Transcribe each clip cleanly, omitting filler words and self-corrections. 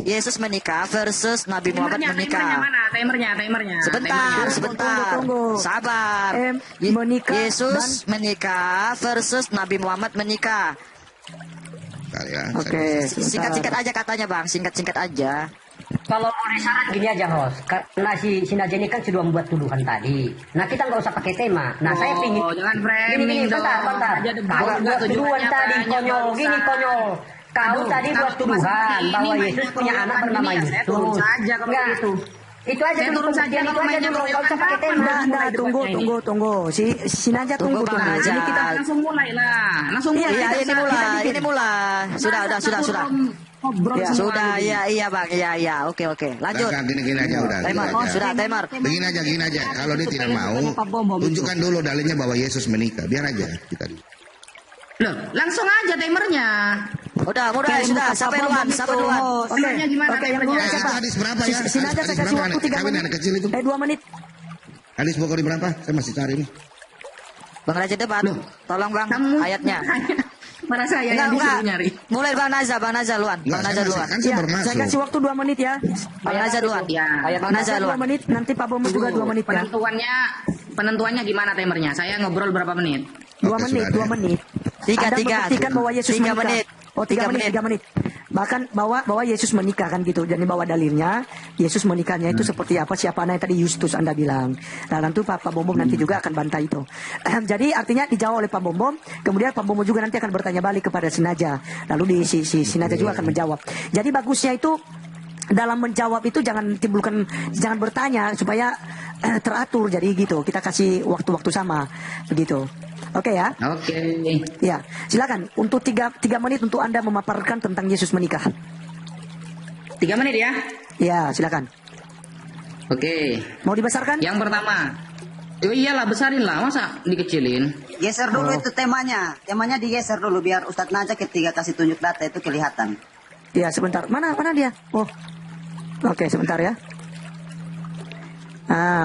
Yesus menikah versus Nabi Muhammad menikah. Timernya. Sebentar. Tunggu. Sabar. Menikah Yesus menikah versus Nabi Muhammad menikah. Oke. Singkat-singkat aja katanya, Bang. Singkat-singkat aja. Kalau boleh syarat gini aja, host. Karena si Naja ini kan sudah membuat tuduhan tadi. Nah, kita nggak usah pakai tema. Nah, saya pingin. Jangan framing Gini, bentar. Kau buat tuduhan tadi konyol. Gini konyol. Kau tadi buat tuduhan bahwa Yesus punya anak bernama Yesus. Enggak. Itu aja dulu saja. Itu aja dulu. Nggak usah pakai tema. Nah, tunggu. Si Naja tunggu. Naja. Ini kita langsung mulai lah. Iya, ini mulai. Sudah. Ya, sudah, iya Bang, iya. Oke. Lanjut. Gini aja udah. Timer, sudah timer. Gini aja. Kalau dia tidak mau, tunjukkan dulu dalilnya bahwa Yesus menikah. Biar aja kita dulu. Loh, langsung aja timernya. Udah, sudah. Sampai duluan. Timernya gimana? Oke, yang duluan siapa? Hadis berapa ya? Si Naja saya kasih waktu 3 menit. Anak kecil itu. 2 menit. Hadis pokoknya berapa? Saya masih cari nih. Bang Raja debat. Tolong Bang, ayatnya. Mana saya yang disuruh nyari? Mulai Bang Naza duluan. Bang Naza duluan. Kan saya baru masuk. Saya kasih waktu 2 menit ya. Bang Naza duluan. Bang Naza duluan. 2 menit, nanti Pak Bomo juga 2 menit ya. Penentuannya gimana timernya? Saya ngobrol berapa menit? 2 menit. Tiga. Membuktikan bahwa Yesus 3 menikah. menit. Oh, 3 menit. Bahkan bahwa Yesus menikah kan gitu. Jadi bawa dalilnya Yesus menikahnya itu seperti apa, siapa yang tadi Justus Anda bilang. Nah, nanti Pak Bombom nanti juga akan bantah itu. Jadi artinya dijawab oleh Pak Bombom, kemudian Pak Bombom juga nanti akan bertanya balik kepada Sinaja. Lalu si Sinaja juga akan menjawab. Jadi bagusnya itu dalam menjawab itu jangan bertanya supaya teratur, jadi gitu. Kita kasih waktu-waktu sama begitu. Oke ya? Oke. Ya, silakan untuk 3 menit untuk Anda memaparkan tentang Yesus menikah. 3 menit ya? Ya, silakan. Oke. Mau dibesarkan? Yang pertama. Oh iyalah, besarin lah, masa dikecilin? Geser dulu itu temanya. Temanya digeser dulu biar Ustadz Naja ketika kasih tunjuk data itu kelihatan. Ya, sebentar. Mana dia? Oh. Oke, sebentar ya.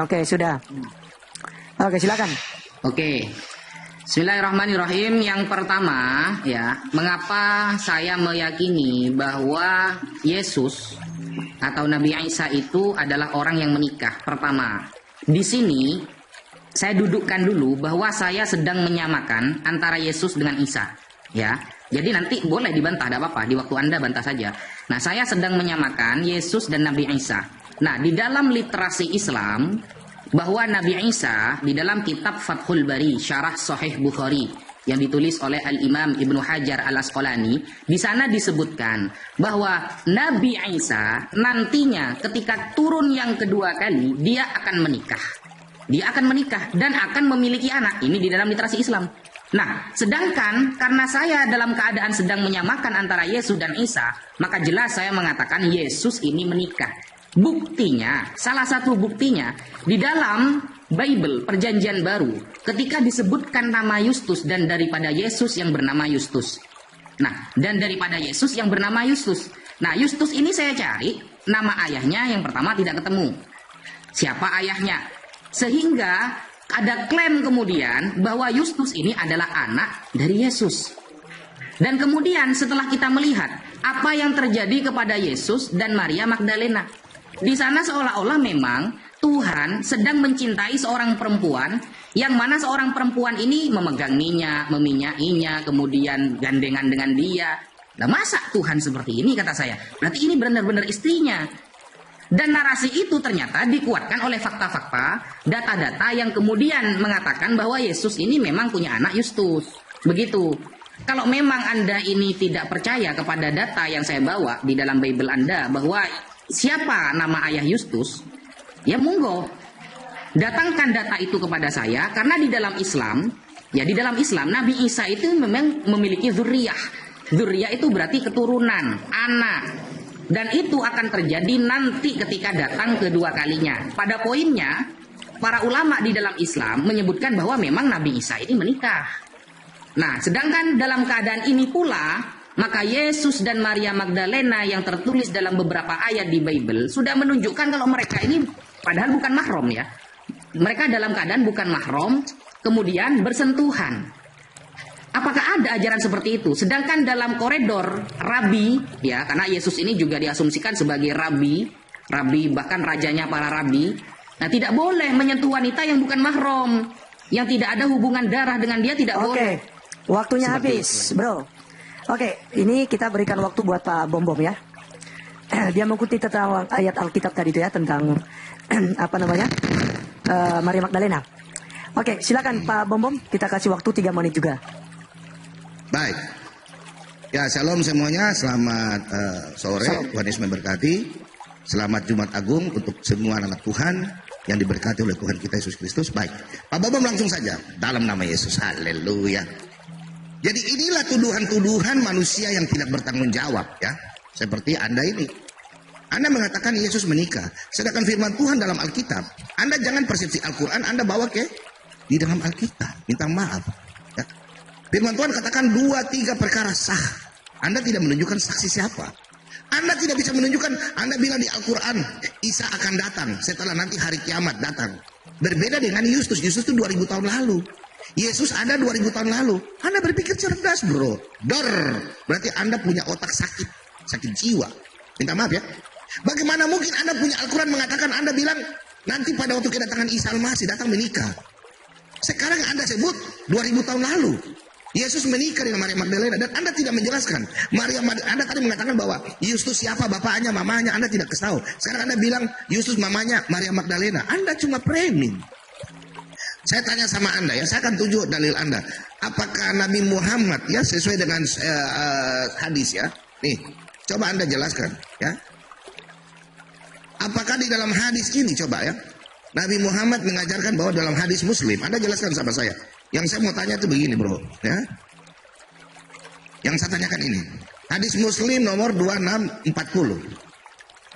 Oke, sudah. Oke, silakan. Oke. Bismillahirrahmanirrahim. Yang pertama ya, mengapa saya meyakini bahwa Yesus atau Nabi Isa itu adalah orang yang menikah? Pertama, di sini saya dudukkan dulu bahwa saya sedang menyamakan antara Yesus dengan Isa, ya. Jadi nanti boleh dibantah, tidak apa-apa, di waktu Anda bantah saja. Nah, saya sedang menyamakan Yesus dan Nabi Isa. Nah, di dalam literasi Islam bahwa Nabi Isa di dalam kitab Fathul Bari, Syarah Sahih Bukhari yang ditulis oleh Al-Imam Ibnu Hajar Al-Asqalani, di sana disebutkan bahwa Nabi Isa nantinya ketika turun yang kedua kali dia akan menikah. Dia akan menikah dan akan memiliki anak. Ini di dalam literasi Islam. Nah, sedangkan karena saya dalam keadaan sedang menyamakan antara Yesus dan Isa, maka jelas saya mengatakan Yesus ini menikah. Buktinya, salah satu buktinya di dalam Bible Perjanjian Baru ketika disebutkan nama Justus dan daripada Yesus yang bernama Justus. Nah, dan daripada Yesus yang bernama Justus. Nah, Justus ini saya cari nama ayahnya yang pertama tidak ketemu. Siapa ayahnya? Sehingga ada klaim kemudian bahwa Justus ini adalah anak dari Yesus. Dan kemudian setelah kita melihat apa yang terjadi kepada Yesus dan Maria Magdalena, di sana seolah-olah memang Tuhan sedang mencintai seorang perempuan yang mana seorang perempuan ini memegang minyak, meminyainya, kemudian gandengan dengan dia. Nah, masa Tuhan seperti ini kata saya? Berarti ini benar-benar istrinya. Dan narasi itu ternyata dikuatkan oleh fakta-fakta, data-data yang kemudian mengatakan bahwa Yesus ini memang punya anak Justus. Begitu. Kalau memang Anda ini tidak percaya kepada data yang saya bawa di dalam Bible Anda bahwa siapa nama ayah Justus, ya monggo datangkan data itu kepada saya, karena di dalam Islam, ya di dalam Islam Nabi Isa itu memang memiliki zuriyah. Zuriyah itu berarti keturunan, anak. Dan itu akan terjadi nanti ketika datang kedua kalinya. Pada poinnya, para ulama di dalam Islam menyebutkan bahwa memang Nabi Isa ini menikah. Nah, sedangkan dalam keadaan ini pula, maka Yesus dan Maria Magdalena yang tertulis dalam beberapa ayat di Bible sudah menunjukkan kalau mereka ini padahal bukan mahram ya. Mereka dalam keadaan bukan mahram, kemudian bersentuhan. Apakah ada ajaran seperti itu? Sedangkan dalam koridor rabi, ya, karena Yesus ini juga diasumsikan sebagai rabi, bahkan rajanya para rabi. Nah, tidak boleh menyentuh wanita yang bukan mahram, yang tidak ada hubungan darah dengan dia, tidak boleh. Waktunya Seperti habis, itu. bro. Ini kita berikan waktu buat Pak Bom ya. Dia mengikuti tentang ayat Alkitab tadi itu ya, tentang apa namanya, Maria Magdalena. Silakan Pak Bom, kita kasih waktu 3 menit juga. Baik. Ya, shalom semuanya. Selamat sore. Tuhan Yesus memberkati. Selamat Jumat Agung untuk semua anak Tuhan yang diberkati oleh Tuhan kita Yesus Kristus. Baik. Pak Bom langsung saja. Dalam nama Yesus. Haleluya. Jadi inilah tuduhan-tuduhan manusia yang tidak bertanggung jawab ya. Seperti Anda ini. Anda mengatakan Yesus menikah. Sedangkan firman Tuhan dalam Alkitab. Anda jangan persepsi Al-Quran. Anda bawa di dalam Alkitab. Minta maaf. Ya. Firman Tuhan katakan 2-3 perkara sah. Anda tidak menunjukkan saksi siapa. Anda tidak bisa menunjukkan. Anda bilang di Al-Quran Isa akan datang setelah nanti hari kiamat datang. Berbeda dengan Yesus. Yesus itu 2000 tahun lalu. Yesus ada 2000 tahun lalu. Anda berpikir cerdas bro. Berarti Anda punya otak sakit jiwa. Minta maaf ya. Bagaimana mungkin Anda punya Al-Quran mengatakan, Anda bilang nanti pada waktu kedatangan Isa Al-Masih datang menikah. Sekarang Anda sebut 2000 tahun lalu Yesus menikah dengan Maria Magdalena, dan Anda tidak menjelaskan. Anda tadi mengatakan bahwa Yesus siapa, bapaknya, mamanya, Anda tidak tahu. Sekarang Anda bilang Yesus mamanya Maria Magdalena. Anda cuma framing. Saya tanya sama Anda ya, saya akan tunjuk dalil Anda. Apakah Nabi Muhammad ya sesuai dengan hadis ya? Nih, coba Anda jelaskan ya. Apakah di dalam hadis ini coba ya, Nabi Muhammad mengajarkan bahwa dalam hadis Muslim, Anda jelaskan sama saya. Yang saya mau tanya itu begini bro, ya. Yang saya tanyakan ini, hadis Muslim nomor 2640.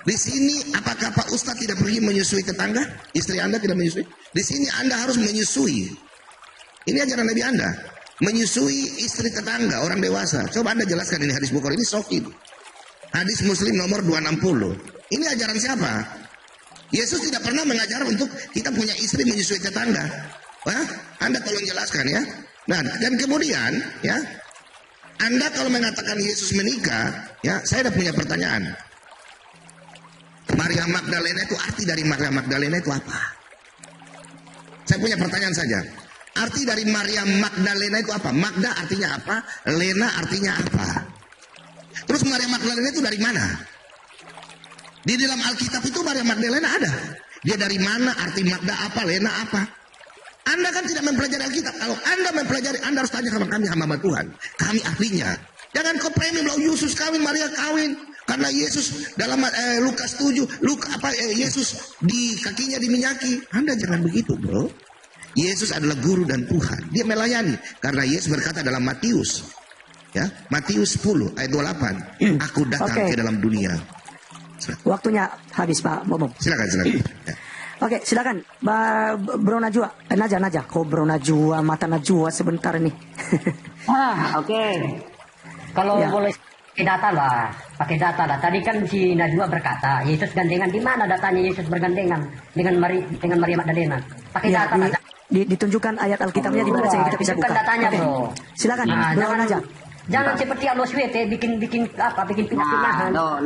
Di sini apakah Pak Ustadz tidak pergi menyusui tetangga? Istri Anda tidak menyusui? Di sini Anda harus menyusui. Ini ajaran Nabi Anda, menyusui istri tetangga, orang dewasa. Coba Anda jelaskan ini hadis Bukhari, ini sahih. Hadis Muslim nomor 260. Ini ajaran siapa? Yesus tidak pernah mengajar untuk kita punya istri menyusui tetangga. Wah, Anda tolong jelaskan ya. Nah, dan kemudian ya, Anda kalau mengatakan Yesus menikah, ya, saya ada punya pertanyaan. Maria Magdalena itu, arti dari Maria Magdalena itu apa? Saya punya pertanyaan saja. Arti dari Maria Magdalena itu apa? Magda artinya apa? Lena artinya apa? Terus Maria Magdalena itu dari mana? Di dalam Alkitab itu Maria Magdalena ada. Dia dari mana? Arti Magda apa? Lena apa? Anda kan tidak mempelajari Alkitab. Kalau Anda mempelajari, Anda harus tanya sama kami, hamba Tuhan. Kami ahlinya. Jangan kau framing bahwa Yesus kawin, Maria kawin. Karena Yesus dalam Lukas 7, Yesus di kakinya diminyaki. Anda jangan begitu bro. Yesus adalah guru dan Tuhan. Dia melayani. Karena Yesus berkata dalam Matius. Ya, Matius 10 ayat 28. Aku datang ke dalam dunia. Waktunya habis Pak Bom. Silakan. Ya. Oke, silakan Bro Najwa. Naja. Kok Bro Najwa, mata Najwa sebentar nih. Oke. Kalau Ya. boleh pakai data lah. Tadi kan si Najwa berkata, Yesus gandengan, di mana datanya Yesus bergandengan dengan Maria Magdalena? Pakai Ya, data lah. ditunjukkan ayat Alkitabnya di mana sehingga kita bisa buka. Tunjukkan datanya, Oke. bro. Silakan Bro Naja. Jangan seperti Alo Swete bikin pindah-pindahan. Loh.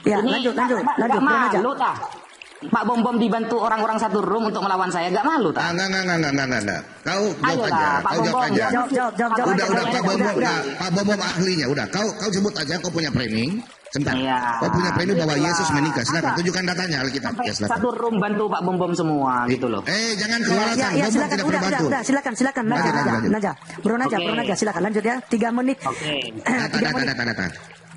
Ya, Ini lanjut Bro Naja. malu tak? Pak Bom dibantu orang-orang satu room untuk melawan saya, gak malu tak? Enggak. Kau jawab Ayolah, aja. Pak Kau jawab Bom, aja. Jawab. Udah Pak Bom. Pak Bom ahlinya. Udah. Kau sebut aja. Kau punya framing. Sebentar. Iya. Kau punya framing bahwa Itulah. Yesus menikah. Silakan Masa? tunjukkan datanya Alkitab. Sampai Ya, silakan. satu room bantu Pak Bom semua gitu loh. Jangan Ya, kewalasan. Bom silakan. tidak perlu bantu. Udah, silakan Lanjut. Naja. Bro Naja, silakan lanjut ya. 3 menit. Oke. Data.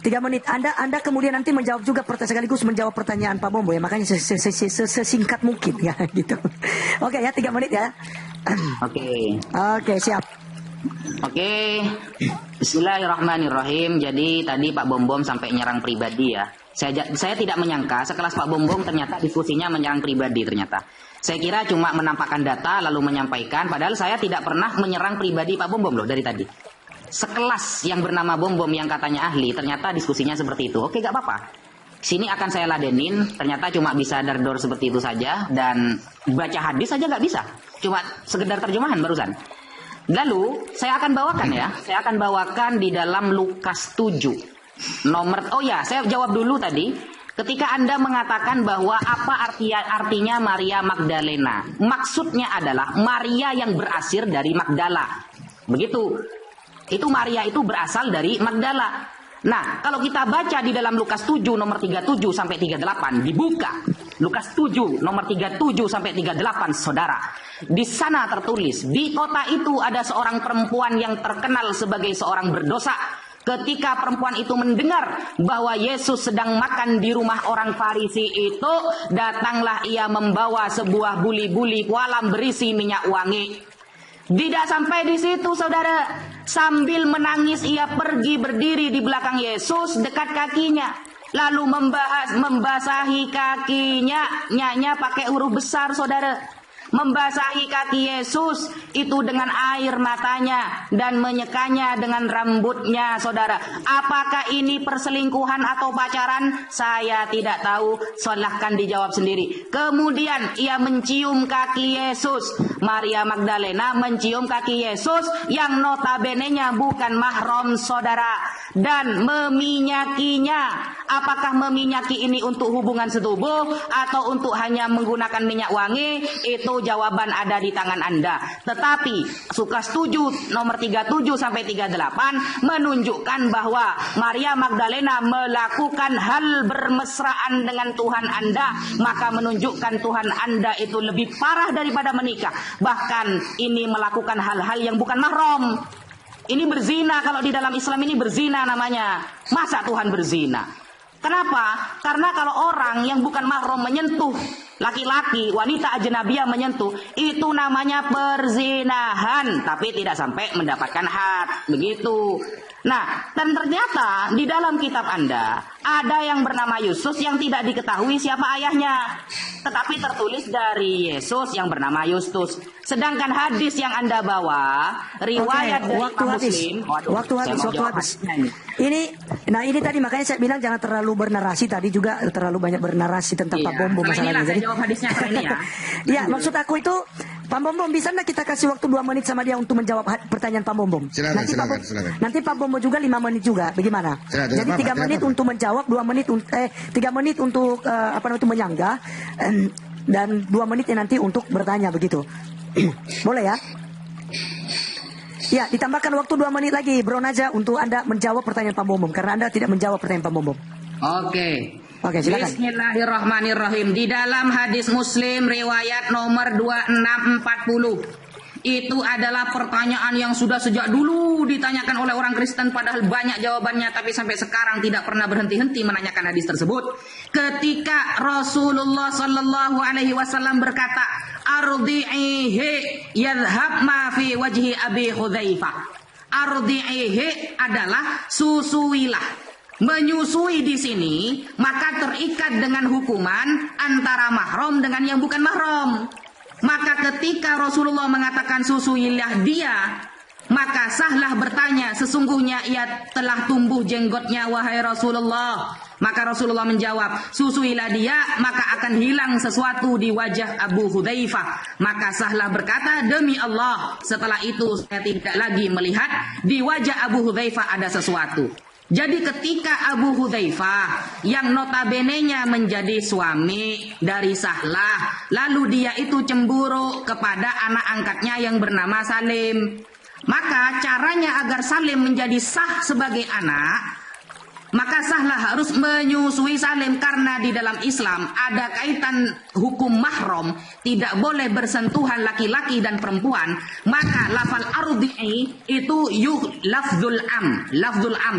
3 menit. Anda kemudian nanti menjawab juga sekaligus menjawab pertanyaan Pak Bombo ya. Makanya sesingkat mungkin ya gitu. Oke ya, 3 menit ya. Oke, siap. Oke. Bismillahirrahmanirrahim. Jadi tadi Pak Bom sampai nyerang pribadi ya. Saya tidak menyangka sekelas Pak Bom ternyata diskusinya menyerang pribadi ternyata. Saya kira cuma menampakkan data lalu menyampaikan, padahal saya tidak pernah menyerang pribadi Pak Bom loh dari tadi. Sekelas yang bernama Bom yang katanya ahli, ternyata diskusinya seperti itu. Oke, gak apa-apa. Sini akan saya ladenin, ternyata cuma bisa dardor seperti itu saja, dan baca hadis saja gak bisa. Cuma sekedar terjemahan barusan. Lalu saya akan bawakan ya, saya akan bawakan di dalam Lukas 7 saya jawab dulu tadi. Ketika Anda mengatakan bahwa apa artinya Maria Magdalena, maksudnya adalah Maria yang berasal dari Magdala. Begitu. Itu Maria itu berasal dari Magdala. Nah, kalau kita baca di dalam Lukas 7 nomor 37 sampai 38 dibuka. Lukas 7 nomor 37 sampai 38 Saudara. Di sana tertulis, di kota itu ada seorang perempuan yang terkenal sebagai seorang berdosa. Ketika perempuan itu mendengar bahwa Yesus sedang makan di rumah orang Farisi itu, datanglah ia membawa sebuah buli-buli kolam berisi minyak wangi. Tidak sampai di situ saudara, sambil menangis ia pergi berdiri di belakang Yesus dekat kakinya. Lalu membasahi kakinya, nyanya pakai huruf besar saudara. Membasahi kaki Yesus itu dengan air matanya dan menyekanya dengan rambutnya saudara. Apakah ini perselingkuhan atau pacaran? Saya tidak tahu, silahkan dijawab sendiri. Kemudian ia mencium kaki Yesus. Maria Magdalena mencium kaki Yesus yang notabene-nya bukan mahram saudara, dan meminyakinya. Apakah meminyaki ini untuk hubungan setubuh atau untuk hanya menggunakan minyak wangi? Itu jawaban ada di tangan Anda. Tetapi Lukas 7 nomor 37 sampai 38 menunjukkan bahwa Maria Magdalena melakukan hal bermesraan dengan Tuhan Anda, maka menunjukkan Tuhan Anda itu lebih parah daripada menikah. Bahkan ini melakukan hal-hal yang bukan mahram. Ini berzina, kalau di dalam Islam ini berzina namanya. Masa Tuhan berzina? Kenapa? Karena kalau orang yang bukan mahram menyentuh laki-laki, wanita ajnabiyah menyentuh, itu namanya perzinahan, tapi tidak sampai mendapatkan had. Begitu. Nah, dan ternyata di dalam kitab Anda ada yang bernama Yesus yang tidak diketahui siapa ayahnya, tetapi tertulis dari Yesus yang bernama Yustus. Sedangkan hadis yang Anda bawa riwayat dari waktu Imam habis. Muslim. Waktu habis. Ini tadi makanya saya bilang jangan terlalu bernarasi, tadi juga terlalu banyak bernarasi tentang Pak Bombo masalahnya. Jadi jawab hadisnya kali ini ya. Ya, maksud aku itu Pak Bombom, bisa nggak kita kasih waktu 2 menit sama dia untuk menjawab pertanyaan Pak Bombom? Silakan. Nanti Pak Bombom juga 5 menit juga, bagaimana? Jadi 3 menit untuk menjawab, 3 menit untuk menyanggah, dan 2 menit nanti untuk bertanya begitu. Boleh ya? Ya, ditambahkan waktu 2 menit lagi, Bro Naja, untuk Anda menjawab pertanyaan Pak Bombom, karena Anda tidak menjawab pertanyaan Pak Bombom. Oke, silakan. Bismillahirrahmanirrahim. Di dalam hadis Muslim riwayat nomor 2640, itu adalah pertanyaan yang sudah sejak dulu ditanyakan oleh orang Kristen, padahal banyak jawabannya, tapi sampai sekarang tidak pernah berhenti-henti menanyakan hadis tersebut. Ketika Rasulullah Shallallahu Alaihi Wasallam berkata, "Ardi'ihi yadhhab ma fi wajhi Abi Hudzaifah." Ardi'ihi adalah susuilah. Menyusui di sini maka terikat dengan hukuman antara mahram dengan yang bukan mahram. Maka ketika Rasulullah mengatakan susuilah dia, maka sahlah bertanya, sesungguhnya ia telah tumbuh jenggotnya wahai Rasulullah. Maka Rasulullah menjawab, susuilah dia maka akan hilang sesuatu di wajah Abu Hudzaifah. Maka sahlah berkata, demi Allah, setelah itu saya tidak lagi melihat di wajah Abu Hudzaifah ada sesuatu. Jadi ketika Abu Hudzaifah yang notabene-nya menjadi suami dari Sahlah, lalu dia itu cemburu kepada anak angkatnya yang bernama Salim. Maka caranya agar Salim menjadi sah sebagai anak, maka Sahlah harus menyusui Salim, karena di dalam Islam ada kaitan hukum mahram, tidak boleh bersentuhan laki-laki dan perempuan. Maka lafal ardi'i itu lafzul am,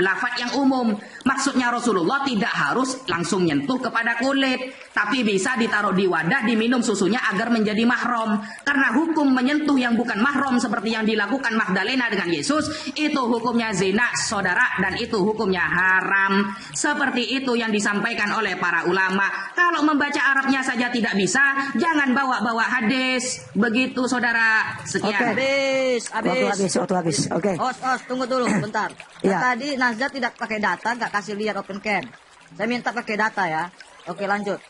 lafaz yang umum. Maksudnya Rasulullah tidak harus langsung nyentuh kepada kulit, tapi bisa ditaruh di wadah, diminum susunya agar menjadi mahram. Karena hukum menyentuh yang bukan mahram seperti yang dilakukan Magdalena dengan Yesus, itu hukumnya zina saudara, dan itu hukumnya haram. Seperti itu yang disampaikan oleh para ulama. Kalau membaca Arabnya saja tidak bisa, jangan bawa-bawa hadis. Begitu saudara. Sekian. Waktu habis. Oke. Tunggu dulu bentar. Ya. Tadi Nazda tidak pakai data, nggak kasih lihat open cam. Saya minta pakai data ya. Oke, lanjut.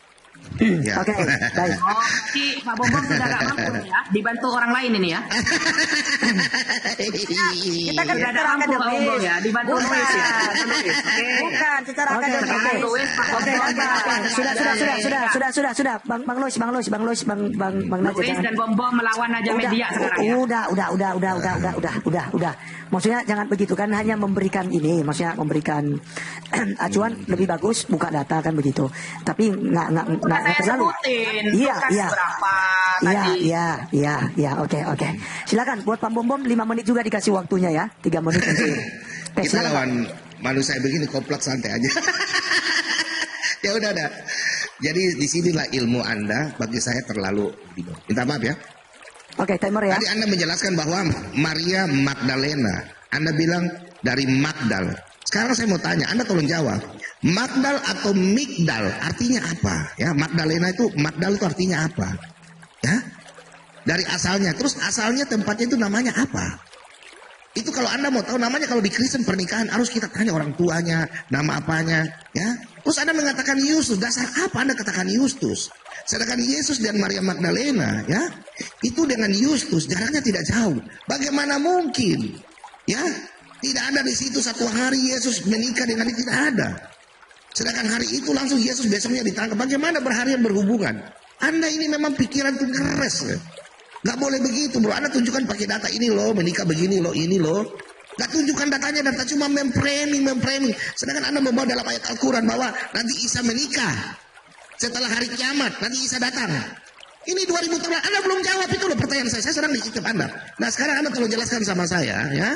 Ya. Oke, baik. Oh, si Pak Bombom sudah gak mampu nih ya, dibantu orang lain ini ya. Kita kan Sudah ada secara mampu Pak Bombom akademis. ya, dibantu Bukan. nulis ya. Nulis. Oke. Bukan secara Oke, akademis. Sekarang nulis Pak Oke, Bombom. sudah. Bang Najib, Nulis jangan. dan Bombom melawan aja media sekarang ya. Udah. Maksudnya jangan begitu kan, hanya memberikan ini, maksudnya memberikan acuan lebih bagus buka data kan begitu. Tapi nggak Saya terlalu. sebutin, Iya, bekas iya. berapa tadi. Iya, oke. Silakan buat Pak Bom 5 menit juga dikasih waktunya ya, 3 menit. Oke, Kita silakan. lawan manusia begini kompleks santai aja. Ya udah. Jadi disinilah ilmu Anda bagi saya terlalu minta maaf ya. Oke, timer ya. Tadi Anda menjelaskan bahwa Maria Magdalena. Anda bilang dari Magdal. Sekarang saya mau tanya, Anda tolong jawab. Magdal atau Migdal artinya apa? Ya, Magdalena itu Magdal itu artinya apa? Ya. Dari asalnya. Terus asalnya tempatnya itu namanya apa? Itu kalau Anda mau tahu namanya, kalau di Kristen pernikahan harus kita tanya orang tuanya, nama apanya, ya. Terus Anda mengatakan Yustus, dasar apa Anda katakan Yustus? Sedangkan Yesus dan Maria Magdalena, ya, itu dengan Yustus jaraknya tidak jauh. Bagaimana mungkin? Ya, tidak ada di situ satu hari Yesus menikah dengan dia, tidak ada. Sedangkan hari itu langsung Yesus besoknya ditangkap. Bagaimana berharian berhubungan? Anda ini memang pikiran tuh keras. Ya? Gak boleh begitu bro. Anda tunjukkan pakai data ini loh, menikah begini loh, ini loh. Gak tunjukkan datanya, data cuma memframing. Sedangkan Anda membawa dalam ayat Al-Quran bahwa nanti Isa menikah. Setelah hari kiamat, nanti Isa datang. Ini 2000 tahun, Anda belum jawab itu loh pertanyaan saya. Saya sedang dicicip Anda. Nah sekarang Anda tolong jelaskan sama saya, ya.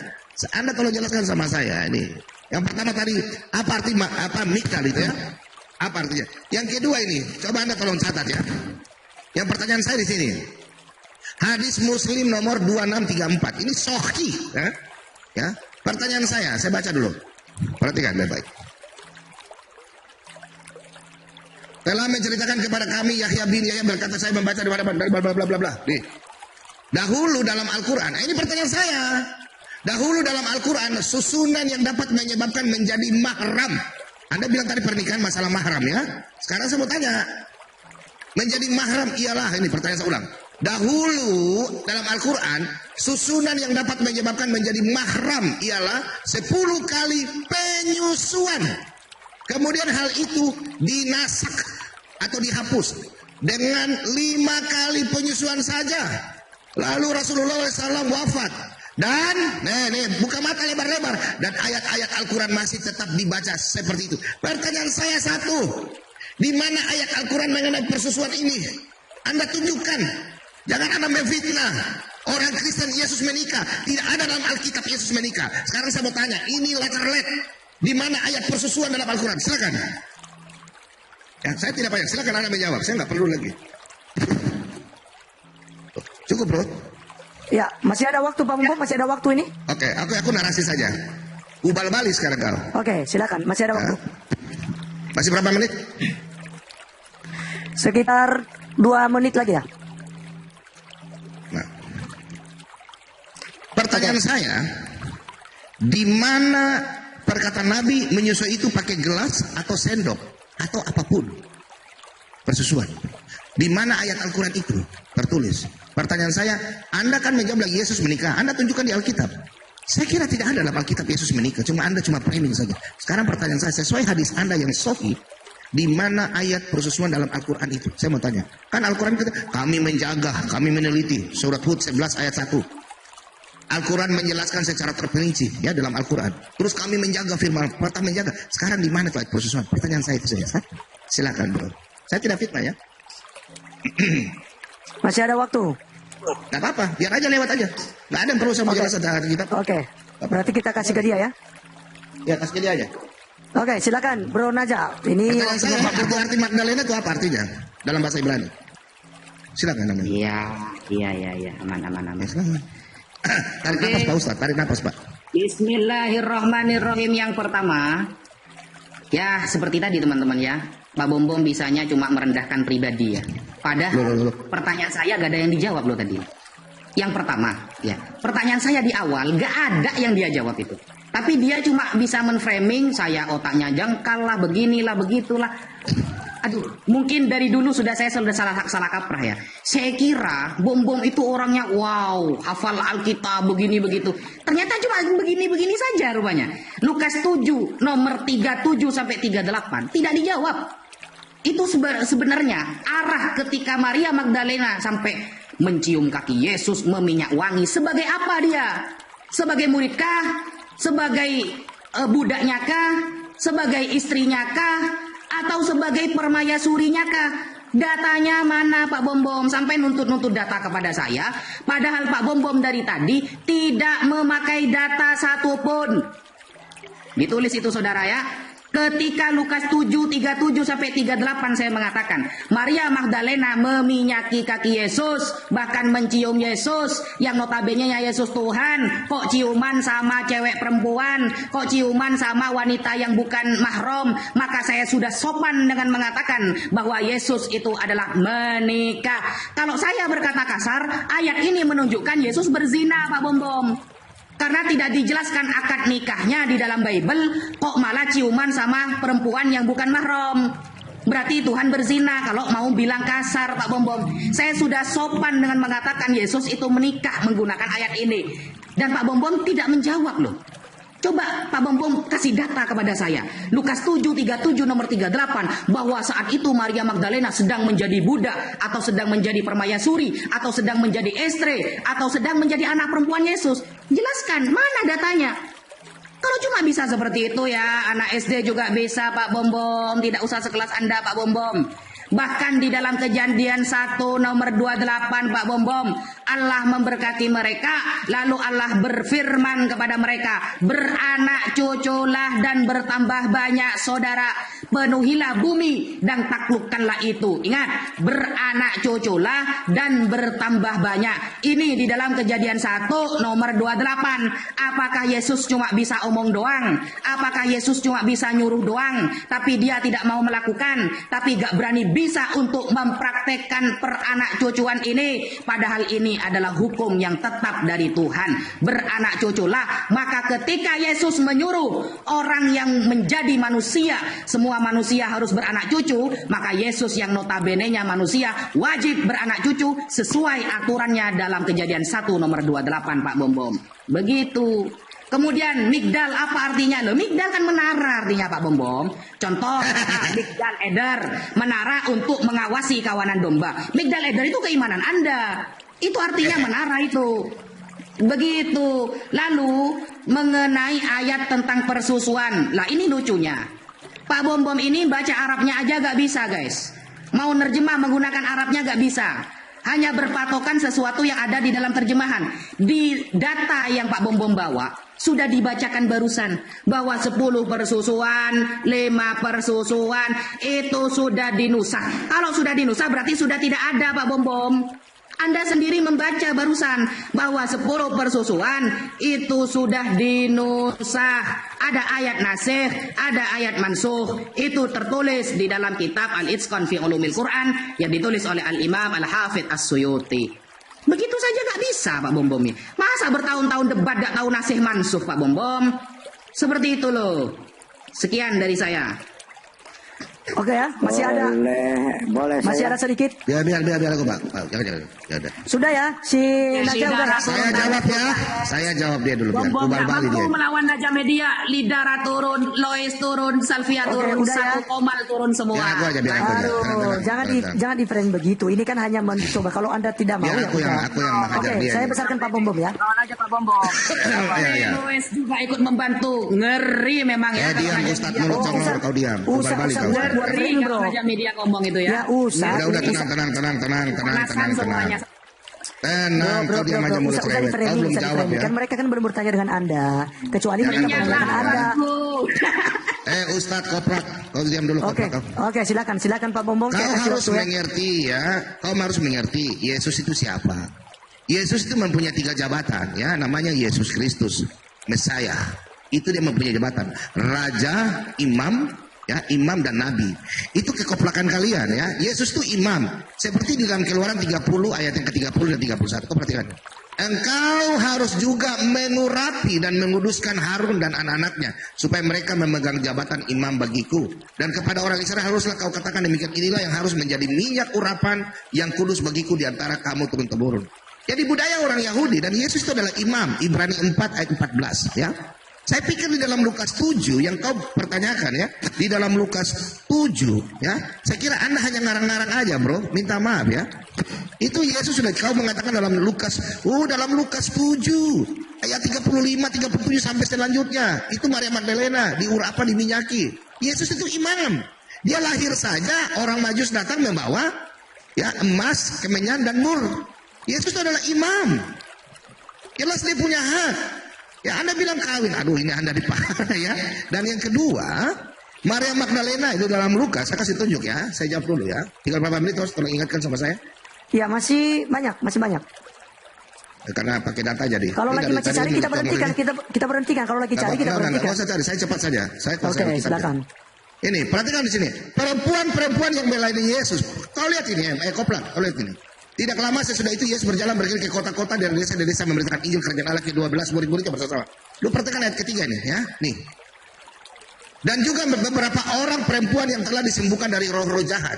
Anda tolong jelaskan sama saya ini. Yang pertama tadi, apa arti Migdal itu ya? Apa artinya? Yang kedua ini, coba Anda tolong catat ya. Yang pertanyaan saya di sini. Hadis Muslim nomor 2634. Ini sahih, ya. Ya. Pertanyaan saya baca dulu. Perhatikan baik-baik. Telah menceritakan kepada kami Yahya bin Yahya berkata, saya membaca di mana-mana bla bla bla bla. Nih. Dahulu dalam Al-Qur'an. Ini pertanyaan saya. Dahulu dalam Al-Qur'an susunan yang dapat menyebabkan menjadi mahram. Anda bilang tadi pernikahan masalah mahram ya. Sekarang saya mau tanya. Menjadi mahram ialah, ini pertanyaan saya ulang. Dahulu dalam Al-Quran susunan yang dapat menyebabkan menjadi mahram ialah 10 kali penyusuan. Kemudian hal itu dinasak atau dihapus dengan 5 kali penyusuan saja. Lalu Rasulullah SAW wafat. Dan buka mata lebar-lebar. Dan ayat-ayat Al-Quran masih tetap dibaca seperti itu. Pertanyaan saya satu. Di mana ayat Al-Quran mengenai persusuan ini? Anda tunjukkan. Jangan Anda memfitnah. Orang Kristen Yesus menikah. Tidak ada dalam Alkitab Yesus menikah. Sekarang saya mau tanya. Ini letter-let. Di mana ayat persusuan dalam Al-Quran? Silakan. Ya, saya tidak banyak. Silakan Anda menjawab. Saya nggak perlu lagi. Cukup bro. Ya, masih ada waktu Pak Bom, masih ada waktu ini. Oke, aku narasi saja. Ubal balik sekarang kau. Oke, silakan. Masih ada waktu. Masih berapa menit? Sekitar 2 menit lagi ya. Nah, pertanyaan saya, di mana perkataan Nabi menyusui itu pakai gelas atau sendok atau apapun persusuan? Di mana ayat Al-Quran itu tertulis? Pertanyaan saya, Anda kan menjawab lagi Yesus menikah. Anda tunjukkan di Alkitab. Saya kira tidak ada dalam Alkitab Yesus menikah. Anda cuma framing saja. Sekarang pertanyaan saya, sesuai hadis Anda yang sahih, di mana ayat persusuan dalam Al-Quran itu? Saya mau tanya. Kan Al-Quran kita, kami menjaga, kami meneliti. Surat Hud 11 ayat 1. Al-Quran menjelaskan secara terperinci ya dalam Al-Quran. Terus kami menjaga firman, pertama menjaga. Sekarang di mana itu ayat persusuan? Pertanyaan saya itu saja. Silakan bro. Saya tidak fitnah ya. Masih ada waktu. Gak apa-apa, biar aja lewat aja. Gak ada yang perlu saya mau jelaskan tentang kita. Oke. Berarti kita kasih ke dia ya. Ya kasih ke dia aja. Oke, silakan Bro Naja. Ini Pertanyaan saya, itu arti Magdalena itu apa artinya dalam bahasa Ibrani? Silakan namanya. Iya, aman. Ya, silakan. Tarik nafas Pak Ustaz, tarik nafas Pak. Bismillahirrahmanirrahim. Yang pertama, ya seperti tadi teman-teman ya, Pak Bom bisanya cuma merendahkan pribadi ya. Padahal pertanyaan saya gak ada yang dijawab loh tadi. Yang pertama, ya pertanyaan saya di awal gak ada yang dia jawab itu. Tapi dia cuma bisa menframing, saya otaknya jangkal lah, beginilah, begitulah. Aduh, mungkin dari dulu saya sudah salah kaprah ya. Saya kira Bom itu orangnya wow, hafal Alkitab begini begitu. Ternyata cuma begini saja rupanya. Lukas 7 nomor 37 sampai 38 tidak dijawab. Itu sebenarnya arah ketika Maria Magdalena sampai mencium kaki Yesus, meminyak wangi. Sebagai apa dia? Sebagai muridkah? Sebagai budaknya kah? Sebagai istrinya kah? Atau sebagai permayasurinya kah? Datanya mana Pak Bom? Sampai nuntut data kepada saya. Padahal Pak Bom dari tadi tidak memakai data satupun. Ditulis itu saudara ya. Ketika Lukas 7:37 sampai 38 saya mengatakan Maria Magdalena meminyaki kaki Yesus, bahkan mencium Yesus yang notabene Yesus Tuhan, kok ciuman sama cewek perempuan, kok ciuman sama wanita yang bukan mahram. Maka saya sudah sopan dengan mengatakan bahwa Yesus itu adalah menikah. Kalau saya berkata kasar, ayat ini menunjukkan Yesus berzina Pak Bom. Karena tidak dijelaskan akad nikahnya di dalam Bible, kok malah ciuman sama perempuan yang bukan mahram. Berarti Tuhan berzina kalau mau bilang kasar Pak Bom. Saya sudah sopan dengan mengatakan Yesus itu menikah menggunakan ayat ini. Dan Pak Bom tidak menjawab loh. Coba Pak Bom kasih data kepada saya. Lukas 7:37 nomor 38 bahwa saat itu Maria Magdalena sedang menjadi budak atau sedang menjadi permayasuri atau sedang menjadi istri atau sedang menjadi anak perempuan Yesus. Jelaskan mana datanya. Kalau cuma bisa seperti itu ya, anak SD juga bisa Pak Bom, tidak usah sekelas Anda Pak Bom. Bahkan di dalam Kejadian 1 nomor 28 Pak Bom, Allah memberkati mereka, lalu Allah berfirman kepada mereka, beranak cuculah dan bertambah banyak saudara, penuhilah bumi dan taklukkanlah itu. Ingat, beranak cuculah dan bertambah banyak. Ini di dalam Kejadian 1 nomor 28. Apakah Yesus cuma bisa omong doang? Apakah Yesus cuma bisa nyuruh doang? Tapi dia tidak mau melakukan, tapi gak berani bisa untuk mempraktekkan peranak cucuan ini. Padahal ini adalah hukum yang tetap dari Tuhan. Beranak cuculah. Maka ketika Yesus menyuruh orang yang menjadi manusia, semua manusia harus beranak cucu, maka Yesus yang notabene-nya manusia wajib beranak cucu sesuai aturannya dalam Kejadian 1 nomor 28 Pak Bom. Begitu. Kemudian migdal apa artinya? Loh, migdal kan menara artinya Pak Bom. Contoh, migdal eder, menara untuk mengawasi kawanan domba. Migdal eder itu keimanan Anda. Itu artinya menara itu. Begitu. Lalu mengenai ayat tentang persusuan. Lah ini lucunya. Pak Bom ini baca Arabnya aja gak bisa guys. Mau nerjemah menggunakan Arabnya gak bisa. Hanya berpatokan sesuatu yang ada di dalam terjemahan. Di data yang Pak Bom bawa sudah dibacakan barusan bahwa 10 persusuan, 5 persusuan itu sudah dinusah. Kalau sudah dinusah berarti sudah tidak ada Pak Bom. Anda sendiri membaca barusan bahwa 10 persusuan itu sudah dinusah. Ada ayat nasih, ada ayat mansuh. Itu tertulis di dalam kitab Al-Itqan fi Ulumil Quran yang ditulis oleh Al-Imam Al-Hafidh As-Suyuti. Begitu saja nggak bisa Pak Bom. Masa bertahun-tahun debat gak tahu nasih mansuh Pak Bom. Seperti itu loh. Sekian dari saya. Oke ya, masih ada. Boleh. Masih ada sedikit. Biar aku Pak. Jangan. Ya udah. Sudah ya, si Naja udah. Saya jawab ya. Saya jawab dia dulu biar Bom Bali mampu dia. melawan Naja Media, Lidara turun, Lois turun, Salvia turun, udah satu ya. Komal turun semua. Ya, aku aja biar aku aja. Aduh, jangan di frame begitu. Ini kan hanya mencoba. Kalau Anda tidak mau Biar ya aku yang udah. menghajar Oke, dia. saya besarkan Pak Bom ya. Lawan aja Pak Bom. Ya. Lois juga ikut membantu. Ngeri memang ya. Diam Ustaz mulut congor kau diam. Bali kau. Ngeri kalau Naja Media ngomong itu ya. Ya usah. Udah tenang. Panasan semuanya. Tenang, kau diam aja mulut usah cerewet. Kau belum jawab ya. Kan mereka kan belum bertanya dengan Anda. Kecuali mereka Jangan bertanya dengan Anda. Ustadz Koprak, kau diam dulu Oke, Koprak kau. oke, silakan Pak Bom. Kau harus mengerti ya. Kau harus mengerti Yesus itu siapa. Yesus itu mempunyai 3 jabatan ya. Namanya Yesus Kristus, Mesias. Itu dia mempunyai jabatan. Raja, Imam, Ya, imam dan nabi. Itu kekoplakan kalian ya. Yesus itu imam. Seperti di dalam Keluaran 30 ayat yang ke-30 dan 31. Kau perhatikan. Engkau harus juga mengurapi dan menguduskan Harun dan anak-anaknya supaya mereka memegang jabatan imam bagiku. Dan kepada orang Israel haruslah kau katakan demikian, inilah yang harus menjadi minyak urapan yang kudus bagiku di antara kamu turun-temurun. Jadi budaya orang Yahudi, dan Yesus itu adalah imam. Ibrani 4 ayat 14 ya. Saya pikir di dalam Lukas 7 yang kau pertanyakan ya, di dalam Lukas 7 ya, saya kira Anda hanya ngarang-ngarang aja bro, minta maaf ya. Itu Yesus sudah kau mengatakan dalam Lukas 7 ayat 35, 37 sampai selanjutnya. Itu Maria Magdalena diurapan, diminyaki. Yesus itu imam. Dia lahir saja orang Majus datang membawa ya emas, kemenyan dan mur. Yesus itu adalah imam. Jelas dia punya hak. Ya Anda bilang kawin, aduh ini Anda diparah ya. Dan yang kedua, Maria Magdalena itu dalam Lukas, saya kasih tunjuk ya. Saya jawab dulu ya. Tinggal berapa menit terus tolong ingatkan sama saya. Ya masih banyak. Karena pakai data jadi. Kalau lagi masih cari kita berhentikan, kita berhentikan. Kalau lagi cari kita berhentikan. Saya cari, saya cepat saja. Oke, silakan. Ini perhatikan di sini. Perempuan yang melayani Yesus. Kau lihat ini, koplang. Kau lihat ini. Tidak lama sesudah itu Yesus berjalan pergi ke kota-kota dan desa-desa memberitakan Injil kerajaan Allah ke 12 murid-muridnya bersama-sama. Lu perhatikan ayat ketiga nih ya. Nih. Dan juga beberapa orang perempuan yang telah disembuhkan dari roh-roh jahat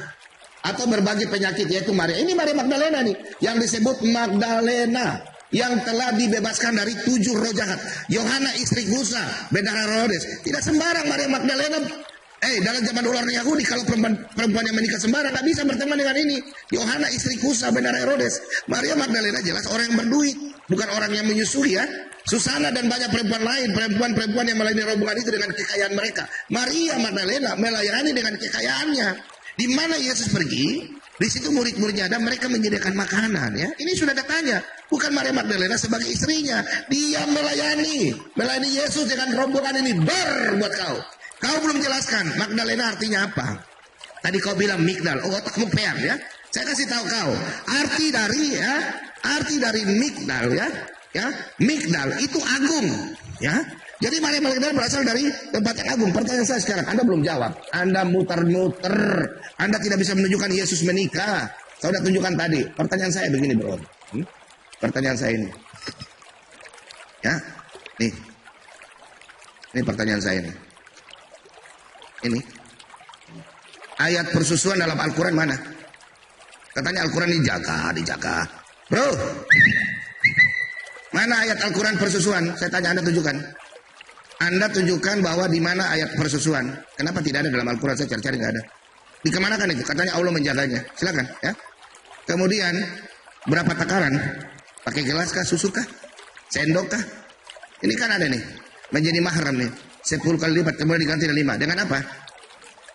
atau berbagai penyakit, yaitu Maria. Ini Maria Magdalena nih yang disebut Magdalena yang telah dibebaskan dari 7 roh jahat. Yohana istri Kusa, bendahara Herodes. Tidak sembarang Maria Magdalena. Dalam zaman orang Yahudi kalau perempuan yang menikah sembarang nggak bisa berteman dengan ini. Yohana istri Kusa, bendahara Herodes. Maria Magdalena jelas orang yang berduit, bukan orang yang menyusui ya. Susana dan banyak perempuan lain, perempuan yang melayani rombongan itu dengan kekayaan mereka. Maria Magdalena melayani dengan kekayaannya. Di mana Yesus pergi, di situ murid-muridnya ada, mereka menyediakan makanan ya. Ini sudah datanya. Bukan Maria Magdalena sebagai istrinya, dia melayani Yesus dengan rombongan ini. Buat kau. Kau belum jelaskan Magdalena artinya apa? Tadi kau bilang Migdal. Oh, otakmu peang ya. Saya kasih tahu kau. Arti dari Migdal ya. Ya, Migdal itu agung ya. Jadi Maria Magdalena berasal dari tempat yang agung. Pertanyaan saya sekarang, Anda belum jawab. Anda muter-muter. Anda tidak bisa menunjukkan Yesus menikah. Saya sudah tunjukkan tadi. Pertanyaan saya begini, bro. Pertanyaan saya ini. Ya. Nih. Ini pertanyaan saya ini. Ini ayat persusuan dalam Al-Quran mana? Katanya Al-Quran dijaga. Bro, mana ayat Al-Quran persusuan? Saya tanya Anda tunjukkan. Anda tunjukkan bahwa di mana ayat persusuan. Kenapa tidak ada dalam Al-Quran? Saya cari-cari nggak ada. Dikemanakan itu? Katanya Allah menjaganya. Silakan ya. Kemudian berapa takaran? Pakai gelas kah? Susu kah? Sendok kah? Ini kan ada nih. Menjadi mahram nih. 10 kali lipat, kemudian diganti dengan 5. Dengan apa?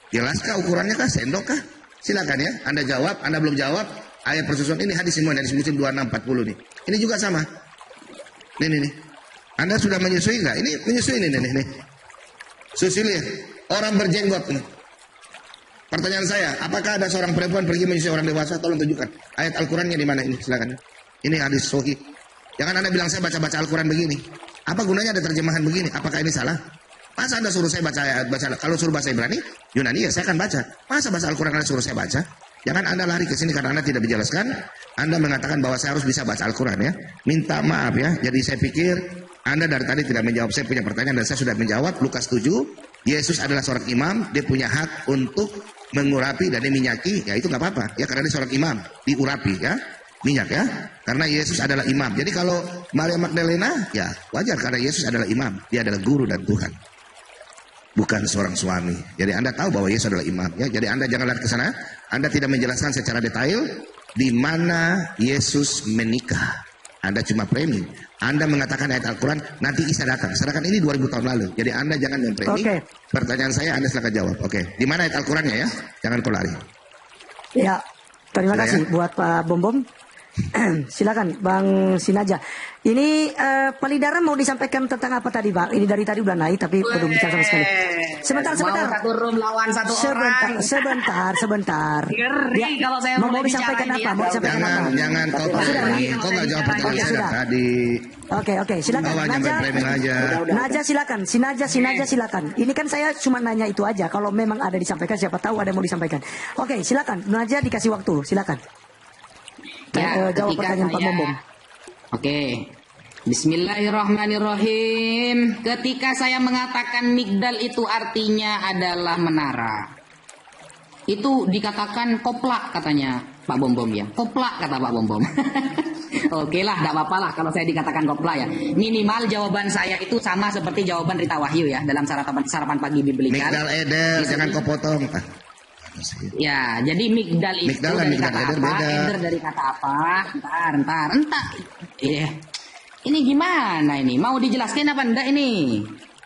Gelas kah, ukurannya kah, sendok kah? Silakan ya, Anda jawab, Anda belum jawab. Ayat persusuan ini hadis semua dari Muslim 2640 nih. Ini juga sama. Nih. Anda sudah menyusui nggak? Ini menyusui nih. Susui orang berjenggot nih. Pertanyaan saya, apakah ada seorang perempuan pergi menyusui orang dewasa? Tolong tunjukkan. Ayat Al-Qurannya di mana ini? Silakan. Ini hadis sahih. Jangan Anda bilang saya baca-baca Al-Quran begini. Apa gunanya ada terjemahan begini? Apakah ini salah? Masa Anda suruh saya baca kalau suruh bahasa Ibrani, Yunani ya saya akan baca. Masa bahasa Al-Quran Anda suruh saya baca? Jangan Anda lari ke sini karena Anda tidak dijelaskan. Anda mengatakan bahwa saya harus bisa baca Al-Quran ya. Minta maaf ya. Jadi saya pikir Anda dari tadi tidak menjawab saya punya pertanyaan dan saya sudah menjawab. Lukas 7, Yesus adalah seorang imam, dia punya hak untuk mengurapi dan diminyaki. Ya itu nggak apa-apa ya karena dia seorang imam, diurapi ya. Minyak ya. Karena Yesus adalah imam. Jadi kalau Maria Magdalena ya wajar karena Yesus adalah imam. Dia adalah guru dan Tuhan. Bukan seorang suami. Jadi Anda tahu bahwa Yesus adalah imam ya. Jadi Anda jangan lari ke sana. Anda tidak menjelaskan secara detail di mana Yesus menikah. Anda cuma framing. Anda mengatakan ayat Al-Quran nanti Isa datang. Sedangkan ini 2000 tahun lalu. Jadi Anda jangan memframing. Okay. Pertanyaan saya Anda silakan jawab. Oke. Di mana ayat Al-Qurannya ya? Jangan kau lari. Ya. Terima kasih buat Pak Bom. Silakan Bang Sinaja. Ini Palidara mau disampaikan tentang apa tadi, Bang? Ini dari tadi udah naik tapi belum bicara sama sekali. Sebentar. Mau satu room lawan satu orang. Sebentar. Ngeri kalau saya mau mulai disampaikan bicara apa? ini Mau ya. disampaikan apa? Jangan kau tanya lagi. Kau nggak jawab pertanyaan saya tadi. Oke, silakan. Bawa nyampe framing aja. Naja silakan. Sinaja silakan. Ini kan saya cuma nanya itu aja. Kalau memang ada disampaikan, siapa tahu ada yang mau disampaikan. Oke, silakan. Naja dikasih waktu. Silakan. Jawab pertanyaan Pak Bombom. Oke. Bismillahirrahmanirrahim. Ketika saya mengatakan migdal itu artinya adalah menara, itu dikatakan koplak katanya Pak Bombom ya. Koplak kata Pak Bombom. Oke lah, tidak apa-apa lah kalau saya dikatakan koplak ya. Minimal jawaban saya itu sama seperti jawaban Rita Wahyu ya dalam sarapan pagi biblical. Migdal eder, jangan kau potong. Ya, jadi migdal itu dari kata apa? Eder dari kata apa? Entar. Ini gimana ini? Mau dijelaskan apa enggak ini?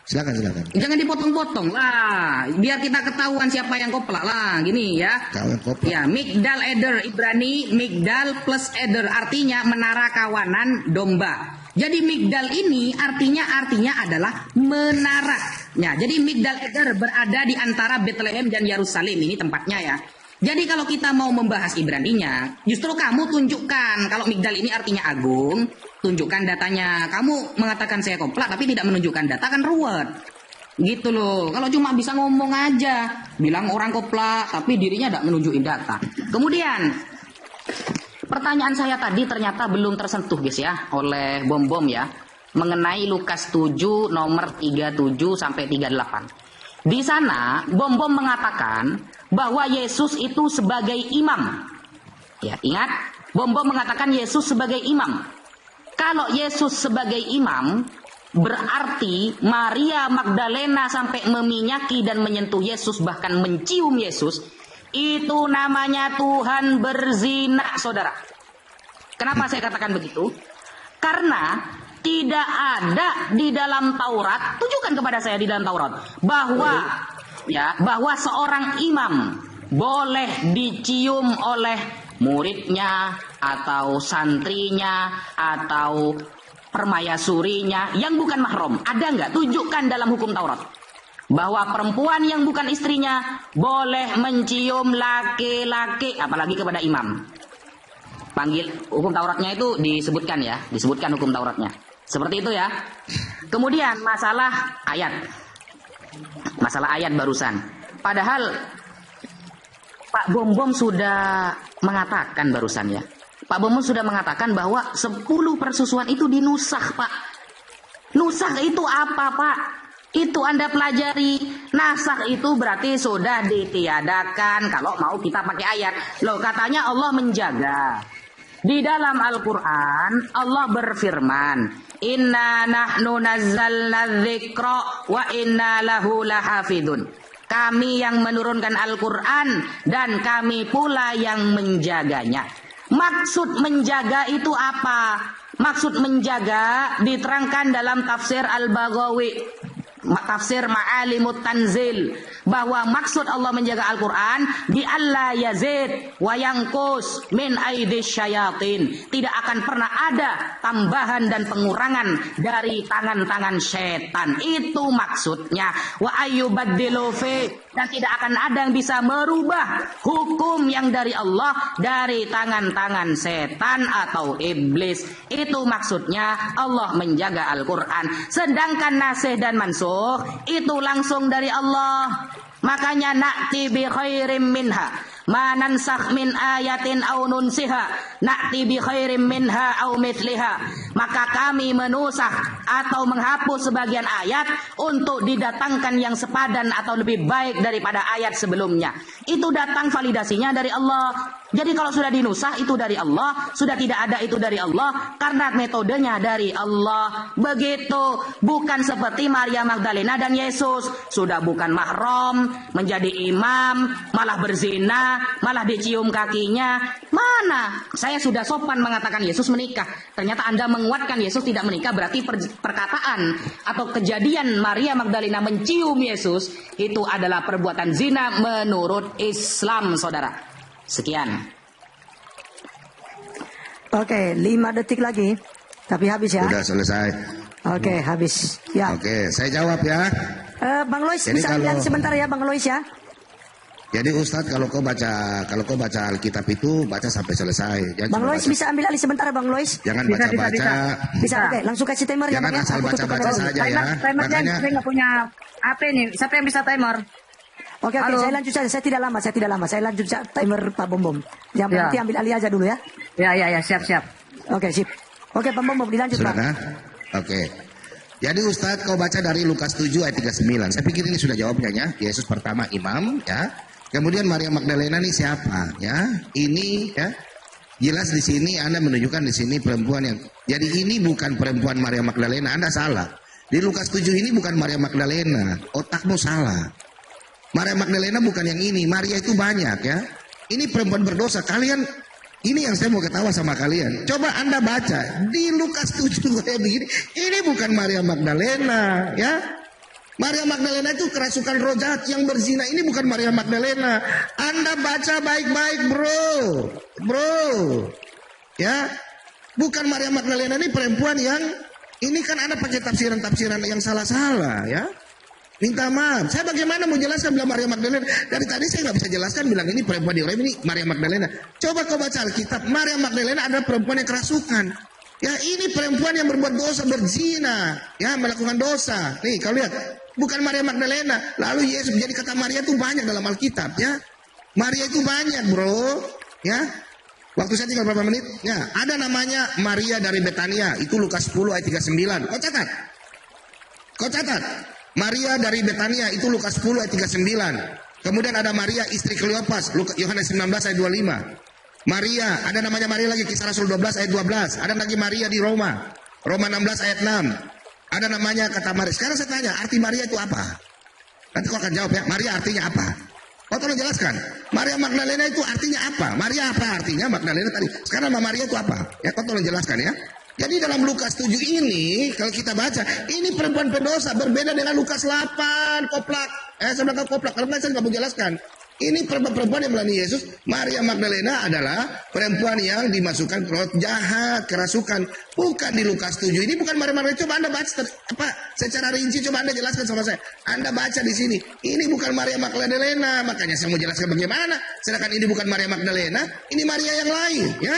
Silakan. Jangan dipotong-potong lah, biar kita ketahuan siapa yang koplak lah, gini ya. Kau yang koplak. Ya, migdal eder Ibrani, migdal plus eder artinya menara kawanan domba. Jadi migdal ini artinya adalah menara. Ya, jadi migdal eder berada di antara Bethlehem dan Yerusalem, ini tempatnya ya. Jadi kalau kita mau membahas Ibraninya, justru kamu tunjukkan kalau migdal ini artinya agung, tunjukkan datanya. Kamu mengatakan saya koplak tapi tidak menunjukkan data kan ruwet. Gitu loh. Kalau cuma bisa ngomong aja, bilang orang koplak tapi dirinya tidak menunjukin data. Kemudian pertanyaan saya tadi ternyata belum tersentuh guys ya oleh Bombom ya, mengenai Lukas 7 nomor 37 sampai 38. Di sana Bombom mengatakan bahwa Yesus itu sebagai imam. Ya, ingat, Bombom mengatakan Yesus sebagai imam. Kalau Yesus sebagai imam, berarti Maria Magdalena sampai meminyaki dan menyentuh Yesus, bahkan mencium Yesus, itu namanya Tuhan berzina, saudara. Kenapa saya katakan begitu? Karena tidak ada di dalam Taurat, tunjukkan kepada saya di dalam Taurat, bahwa seorang imam boleh dicium oleh muridnya atau santrinya atau permayasurinya yang bukan mahram. Ada nggak? Tunjukkan dalam hukum Taurat bahwa perempuan yang bukan istrinya boleh mencium laki-laki, apalagi kepada imam. Panggil hukum Tauratnya itu disebutkan ya, disebutkan hukum Tauratnya. Seperti itu ya. Kemudian masalah ayat barusan. Padahal Pak Bombom sudah mengatakan barusan ya. Pak Bombom sudah mengatakan bahwa 10 persusuan itu dinusah, Pak. Nusah itu apa, Pak? Itu Anda pelajari. Nasakh itu berarti sudah ditiadakan kalau mau kita pakai ayat. Loh, katanya Allah menjaga. Di dalam Al-Quran Allah berfirman, Inna nahnu nazzalna dzikra wa inna lahu lahafidun. Kami yang menurunkan Al-Quran dan kami pula yang menjaganya. Maksud menjaga itu apa? Maksud menjaga diterangkan dalam tafsir Al-Baghawi, tafsir Ma'alimut Tanzil, bahwa maksud Allah menjaga Al-Quran di alla yazid wa yanqus min aidis syayatin. Tidak akan pernah ada tambahan dan pengurangan dari tangan-tangan setan. Itu maksudnya. Wa ayyubaddilu fi, dan tidak akan ada yang bisa merubah hukum yang dari Allah dari tangan-tangan setan atau iblis. Itu maksudnya Allah menjaga Al-Quran. Sedangkan nasih dan mansuh itu langsung dari Allah. Makanya na'ti bi khairim minha ma nansakh min ayatin aw nunsiha na'ti bi khairim minha aw mithliha. Maka kami menusakh atau menghapus sebagian ayat untuk didatangkan yang sepadan atau lebih baik daripada ayat sebelumnya. Itu datang validasinya dari Allah. Jadi kalau sudah dinusah itu dari Allah, sudah tidak ada itu dari Allah karena metodenya dari Allah. Begitu, bukan seperti Maria Magdalena dan Yesus, sudah bukan mahram, menjadi imam, malah berzina, malah dicium kakinya. Mana? Saya sudah sopan mengatakan Yesus menikah. Ternyata Anda menguatkan Yesus tidak menikah, berarti perkataan atau kejadian Maria Magdalena mencium Yesus itu adalah perbuatan zina menurut Islam, saudara. Sekian. Oke, 5 detik lagi. Tapi habis ya. Sudah selesai. Oke, habis. Ya. Oke, saya jawab ya. Bang Lois Jadi bisa ambil kalau- sebentar ya, Bang Lois ya. Jadi Ustadz kalau kau baca Alkitab itu baca sampai selesai. Jangan Bang cuma Lois baca- bisa ambil alih sebentar, Bang Lois. Jangan Bisa, baca-baca. Bisa, oke. Langsung kasih timer ya, Jangan Bang ya. asal Aku tutup baca-baca kamera dulu. saja ya. Timernya Makanya saya nggak punya HP nih. Siapa yang bisa timer? Oke, Halo. saya lanjut saja. Saya tidak lama. Saya lanjut saja timer Pak Bom Bom. Yang Ya. nanti ambil alih aja dulu ya. Ya, siap. Oke, sip. Oke, Pak Bom Bom dilanjut, sudah Pak. kan? Oke. Jadi Ustadz kau baca dari Lukas 7 ayat 39. Saya pikir ini sudah jawabnya ya. Yesus pertama imam ya. Kemudian Maria Magdalena ini siapa ya? Ini ya. Jelas di sini Anda menunjukkan di sini perempuan yang jadi ini bukan perempuan Maria Magdalena, Anda salah. Di Lukas 7 ini bukan Maria Magdalena, otakmu salah. Maria Magdalena bukan yang ini, Maria itu banyak ya. Ini perempuan berdosa. Kalian ini yang saya mau ketawa sama kalian. Coba Anda baca di Lukas 7 kayak begini. Ini bukan Maria Magdalena ya. Maria Magdalena itu kerasukan roh jahat yang berzina. Ini bukan Maria Magdalena. Anda baca baik-baik, bro. Ya, bukan Maria Magdalena ini perempuan yang ini kan Anda pakai tafsiran-tafsiran yang salah-salah, ya. Minta maaf. Saya bagaimana mau jelaskan bilang Maria Magdalena? Dari tadi saya nggak bisa jelaskan bilang ini perempuan di Orem ini Maria Magdalena. Coba kau baca Alkitab. Maria Magdalena adalah perempuan yang kerasukan. Ya ini perempuan yang berbuat dosa, berzina, ya melakukan dosa. Nih kau lihat. Bukan Maria Magdalena. Lalu Yesus jadi kata Maria itu banyak dalam Alkitab ya. Maria itu banyak bro. Ya. Waktu saya tinggal berapa menit? Ya. Ada namanya Maria dari Betania. Itu Lukas 10 ayat 39. Kau catat. Maria dari Betania. Itu Lukas 10 ayat 39. Kemudian ada Maria istri Kleopas. Yohanes 19 ayat 25. Maria. Ada namanya Maria lagi. Kisah Rasul 12 ayat 12. Ada lagi Maria di Roma. Roma 16 ayat 6. Ada namanya kata Maria. Sekarang saya tanya, arti Maria itu apa? Nanti kau akan jawab ya, Maria artinya apa? Kau tolong jelaskan. Maria Magdalena itu artinya apa? Maria apa artinya? Magdalena tadi. Sekarang nama Maria itu apa? Ya, kau tolong jelaskan ya. Jadi dalam Lukas 7 ini, kalau kita baca, ini perempuan pendosa berbeda dengan Lukas 8, koplak. Saudara koplak, karena saya nggak mau jelaskan. Ini perempuan yang melayani Yesus. Maria Magdalena adalah perempuan yang dimasukkan roh jahat, kerasukan. Bukan di Lukas 7. Ini bukan Maria Magdalena. Coba Anda baca secara rinci, coba Anda jelaskan sama saya. Anda baca di sini. Ini bukan Maria Magdalena. Makanya saya mau jelaskan bagaimana. Sedangkan ini bukan Maria Magdalena. Ini Maria yang lain. Ya.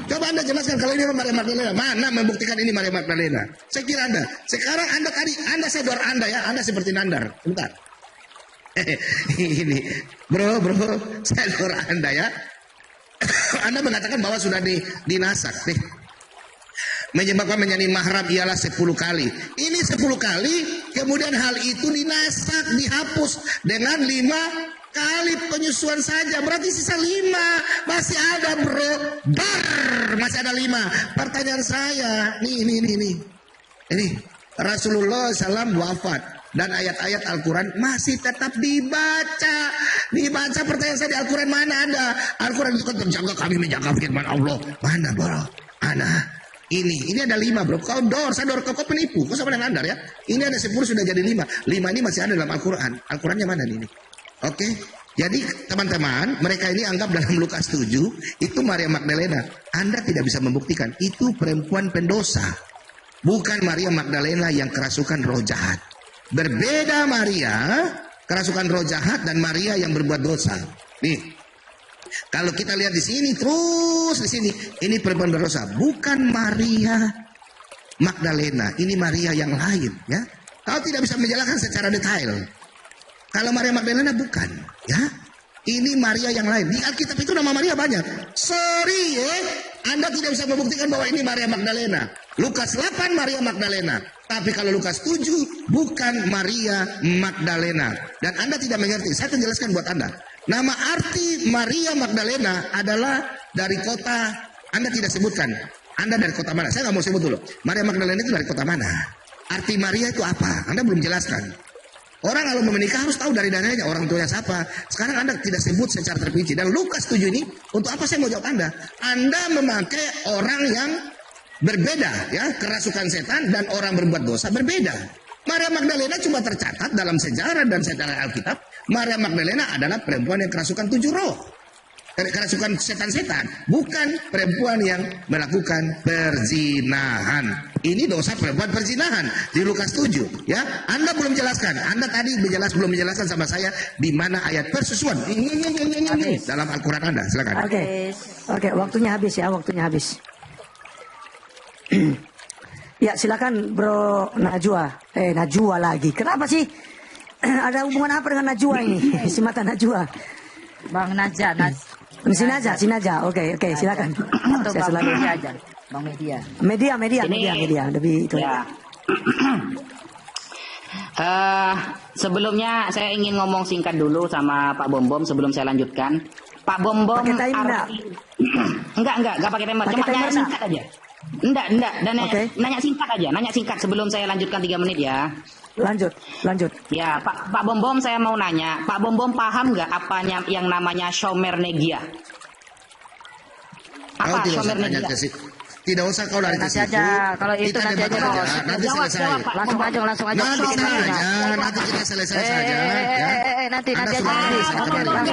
Coba Anda jelaskan kalau ini Maria Magdalena. Mana membuktikan ini Maria Magdalena? Saya kira Anda. Sekarang Anda sedor Anda ya. Anda seperti Nandar. Bentar. Ini bro saya luar Anda ya. Anda mengatakan bahwa sudah dinasak nih, menyebabkan menjadi mahram ialah 10 kali. Ini 10 kali kemudian hal itu dinasak, dihapus dengan 5 kali penyusuan saja. Berarti sisa 5. Masih ada bro. Masih ada 5. Pertanyaan saya nih. Ini Rasulullah SAW wafat. Dan ayat-ayat Al-Quran masih tetap dibaca. Pertanyaan saya di Al-Quran mana ada? Al-Quran itu kan terjaga, kami menjaga firman Allah. Mana bro? Mana? Ini ada 5 bro. Kau kau penipu. Kau sama dengan Andar ya. Ini ada 10 sudah jadi 5. 5 ini masih ada dalam Al-Quran. Al-Qurannya mana ini? Oke. Jadi teman-teman, mereka ini anggap dalam Lukas 7 itu Maria Magdalena. Anda tidak bisa membuktikan. Itu perempuan pendosa. Bukan Maria Magdalena yang kerasukan roh jahat. Berbeda Maria, kerasukan roh jahat, dan Maria yang berbuat dosa. Nih, kalau kita lihat di sini, terus di sini, ini perempuan berdosa. Bukan Maria Magdalena, ini Maria yang lain. Ya, kau tidak bisa menjelaskan secara detail. Kalau Maria Magdalena bukan, ya. Ini Maria yang lain. Di Alkitab itu nama Maria banyak. Sorry ya, Anda tidak bisa membuktikan bahwa ini Maria Magdalena. Lukas 8 Maria Magdalena. Tapi kalau Lukas 7 bukan Maria Magdalena. Dan Anda tidak mengerti. Saya akan jelaskan buat Anda. Nama arti Maria Magdalena adalah dari kota. Anda tidak sebutkan. Anda dari kota mana? Saya nggak mau sebut dulu. Maria Magdalena itu dari kota mana? Arti Maria itu apa? Anda belum jelaskan. Orang kalau mau menikah harus tahu dari dananya orang tuanya siapa. Sekarang Anda tidak sebut secara terperinci. Dan Lukas 7 ini, untuk apa saya mau jawab Anda? Anda memakai orang yang berbeda, ya, kerasukan setan dan orang berbuat dosa berbeda. Maria Magdalena cuma tercatat dalam sejarah dan sejarah Alkitab. Maria Magdalena adalah perempuan yang kerasukan 7 roh. kerasukan setan-setan, bukan perempuan yang melakukan perzinahan. Ini dosa perempuan perzinahan di Lukas 7, ya. Anda belum jelaskan. Anda tadi belum menjelaskan sama saya di mana ayat persusuan dalam Al-Qur'an Anda. Silakan. Oke, waktunya habis ya, waktunya habis. Ya, silakan Bro Najwa. Najwa lagi. Kenapa sih? Ada hubungan apa dengan Najwa ini? Si mata Najwa. Bang Naja, Si Naja. Oke, silakan. Atau Saya Bang silakan. Media aja. Bang Media. Media. Lebih itu. Ya. Sebelumnya saya ingin ngomong singkat dulu sama Pak Bom sebelum saya lanjutkan. Pak Bom Pakai timer enggak pakai timer, Pakai cuma timer nanya enggak? singkat aja. Enggak, dan Oke. nanya singkat aja, nanya singkat sebelum saya lanjutkan 3 menit ya. Lanjut. Ya, Pak Bom saya mau nanya, Pak Bom paham nggak apanya yang namanya Shomer Negia? Kau Apa tidak usah Shomer tanya Negia? ke situ. Tidak usah kau lari ke Nanti situ. aja. Kalau itu Kita nanti debat aja, aja. Bos. Nanti selesai. Langsung aja. Nanti Bikin timer. saja. Nanti kita selesai saja. Ya. Nanti Anda aja. sudah selesai.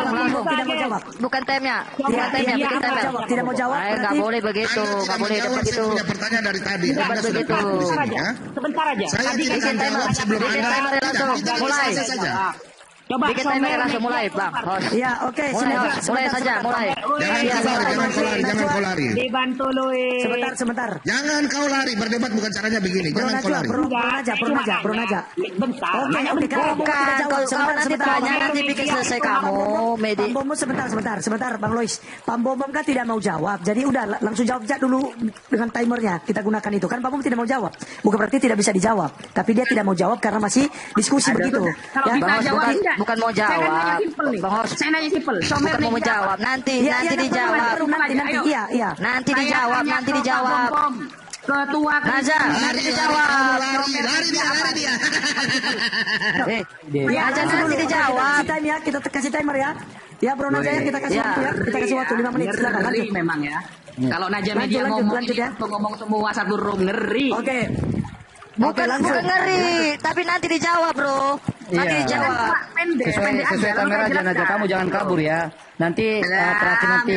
Langsung. Tidak mau jawab. Bukan timnya. Bikin timer. Tidak mau jawab. Nggak berarti- boleh begitu. Anda Nggak tidak boleh menjawab, begitu. saya punya pertanyaan dari tadi. Anda sudah begitu. paham di sini, ya. Sebentar aja. Saya Tadi tidak kan akan jawab sebelum Bikin Anda. timer langsung. Kita Mulai. selesai saja. Coba Bikin timer langsung mulai, Bang. Host. Ya, oke. Mulai saja, mulai. Jangan kau lari. Dibantu Louis. Sebentar. Jangan kau lari, berdebat bukan caranya begini. Bro Jangan kau Najwa, lari. Bro Naja. Bentar. Oke, nanya kalau bentar. kamu tidak jawab, Kalau nanti sebentar. tanya, nanti bikin selesai kamu. Bang Bomo sebentar, Bang Lois. Bang Bomo kan tidak mau jawab, jadi udah langsung jawab aja dulu dengan timernya. Kita gunakan itu kan Bang Bomo tidak mau jawab. Bukan berarti tidak bisa dijawab, tapi dia tidak mau jawab karena masih diskusi begitu. Kalau Ya, bisa Bang Host, jawab bukan mau Saya kan jawab. nanya simpel nih. Bang Host, Saya nanya simpel. Shomer bukan mau Negia menjawab. apa? Nanti Iya, dijawab. nanti. Iya. Nanti Saya dijawab, tanya nanti ke Pak dijawab. Bom. Ketua Naja, nanti dijawab. Lari dia. Naja nanti dijawab. Kasih time ya, kita kasih timer ya. Ya Bro Naja ya, kita kasih Ya. waktu ya. Kita kasih waktu 5 menit. Silakan Ngeri lanjut. memang ya. Kalau Naja Media Lanjut, ngomong lanjut ini ya. ngomong semua satu room ngeri. Oke. Bukan langsung. ngeri, tapi nanti dijawab, Bro. Nanti Iya. dijawab. Sesuai kamera aja Naja, kamu jangan kabur ya. Nanti terakhir nanti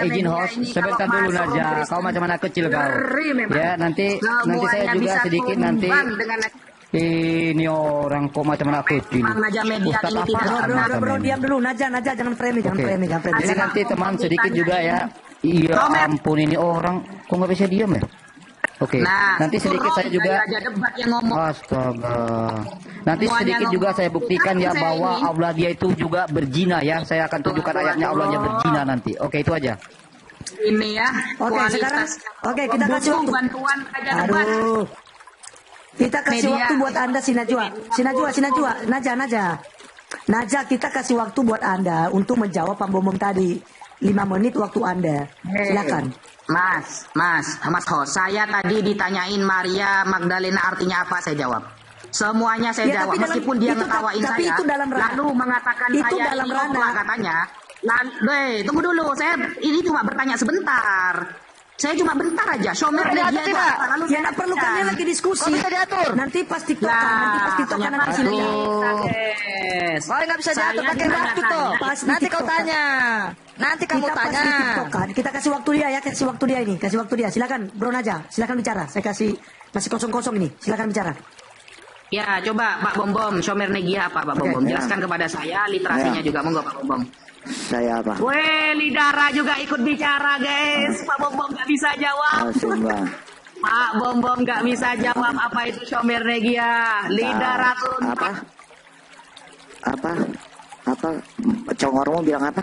izin host sebentar dulu Naja. Kau macam anak kecil kau. Ya nanti saya juga sedikit nanti. Ini orang kok macam anak kecil. Naja Media Ustaz ini apa? tidak Bro, diam dulu. Naja, jangan framing, jangan Oke. framing. Jadi nanti teman sedikit juga ya. Iya ampun ini orang kok nggak bisa diam ya? Oke. Nanti sedikit saya juga. Raja debat yang ngomong. Astaga. Nanti Semuanya sedikit ngomong. juga saya buktikan ya Saya bahwa ini- Allah dia itu juga berzina ya. Saya akan tunjukkan ayatnya Allahnya berzina nanti. Oke itu aja. Ini ya. Oke, sekarang kita kasih waktu. Bantuan Raja debat. Aduh. Kita kasih Media. waktu buat Anda si Najwa. Naja, kita kasih waktu buat Anda untuk menjawab Pak Bomom tadi. 5 menit waktu Anda. Silakan. Mas Host, saya tadi ditanyain Maria Magdalena artinya apa, saya jawab. Semuanya saya Ya, jawab, tapi dalam- meskipun dia itu- ngetawain tapi saya. itu dalam ranah. Lalu mengatakan Itu saya dalam ini ranah. oplak katanya. Tunggu dulu, saya ini cuma bertanya sebentar. Saya cuma bentar aja. Shomer Tidak, Negia itu tidak. apa? Lalu Ya nggak perlu kalian lagi diskusi. Kok bisa diatur? Nanti pas tiktokan, nanti sini. Kau nggak bisa diatur pakai waktu tuh. Pas Nanti kau TikTok. tanya. Nanti kamu Kita tanya. pasti tiktokan. Kita kasih waktu dia ya, kasih waktu dia. Silakan Bro Naja, silakan bicara. Saya kasih masih kosong ini. Silakan bicara. Ya, coba Pak Bom, Shomer Negia apa Pak Bom? Jelaskan kepada saya literasinya juga, monggo Pak Bom. Saya apa? Weh, Lidara juga ikut bicara, guys. Pak Bom nggak bisa jawab. Sumbang. Pak Bom nggak bisa jawab apa itu Shomer Negia. Lidara turun. Apa? Congormu bilang apa?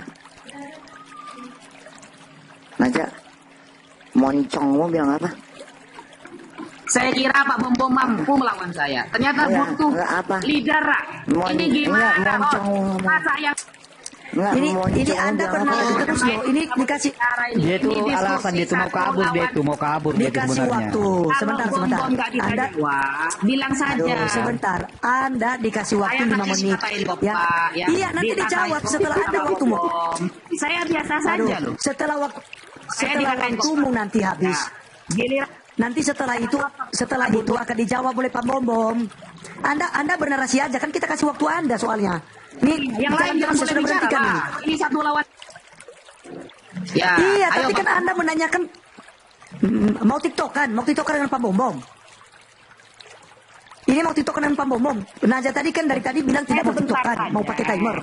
Naja. Moncongmu bilang apa? Saya kira Pak Bom mampu melawan saya. Ternyata Enggak, butuh enggak apa. Lidara. Ini gimana? Enggak, moncong. Masa yang Enggak, Ini moncongmu Anda bilang pernah apa? terus loh. Ini dikasih Dia itu alasan dia itu mau kabur dia itu dikasih sebenarnya. waktu. Sebentar. Anda bilang saja. Aduh, sebentar. Anda dikasih waktu Saya 5 kasih menit. katain kok, Ya. Pak, ya. Iya, nanti Dikatain dijawab kok, setelah Anda Pak waktumu. Bom. Saya biasa saja Aduh, loh. setelah dikatain kok. waktumu nanti habis. Giliran Nanti setelah itu akan dijawab oleh Pak Bom. Anda bernarasi aja kan, kita kasih waktu Anda soalnya. Nih, yang lain jangan boleh sudah bicara berhentikan ini. lah. Ini satu lawan. Ya, Iya, ayo, tapi kan Anda menanyakan mau tiktokan dengan Pak Bombom. Ini mau tiktokan dengan Pak Bombom. Naja tadi kan dari tadi bilang tidak mau tiktokan, mau pakai timer.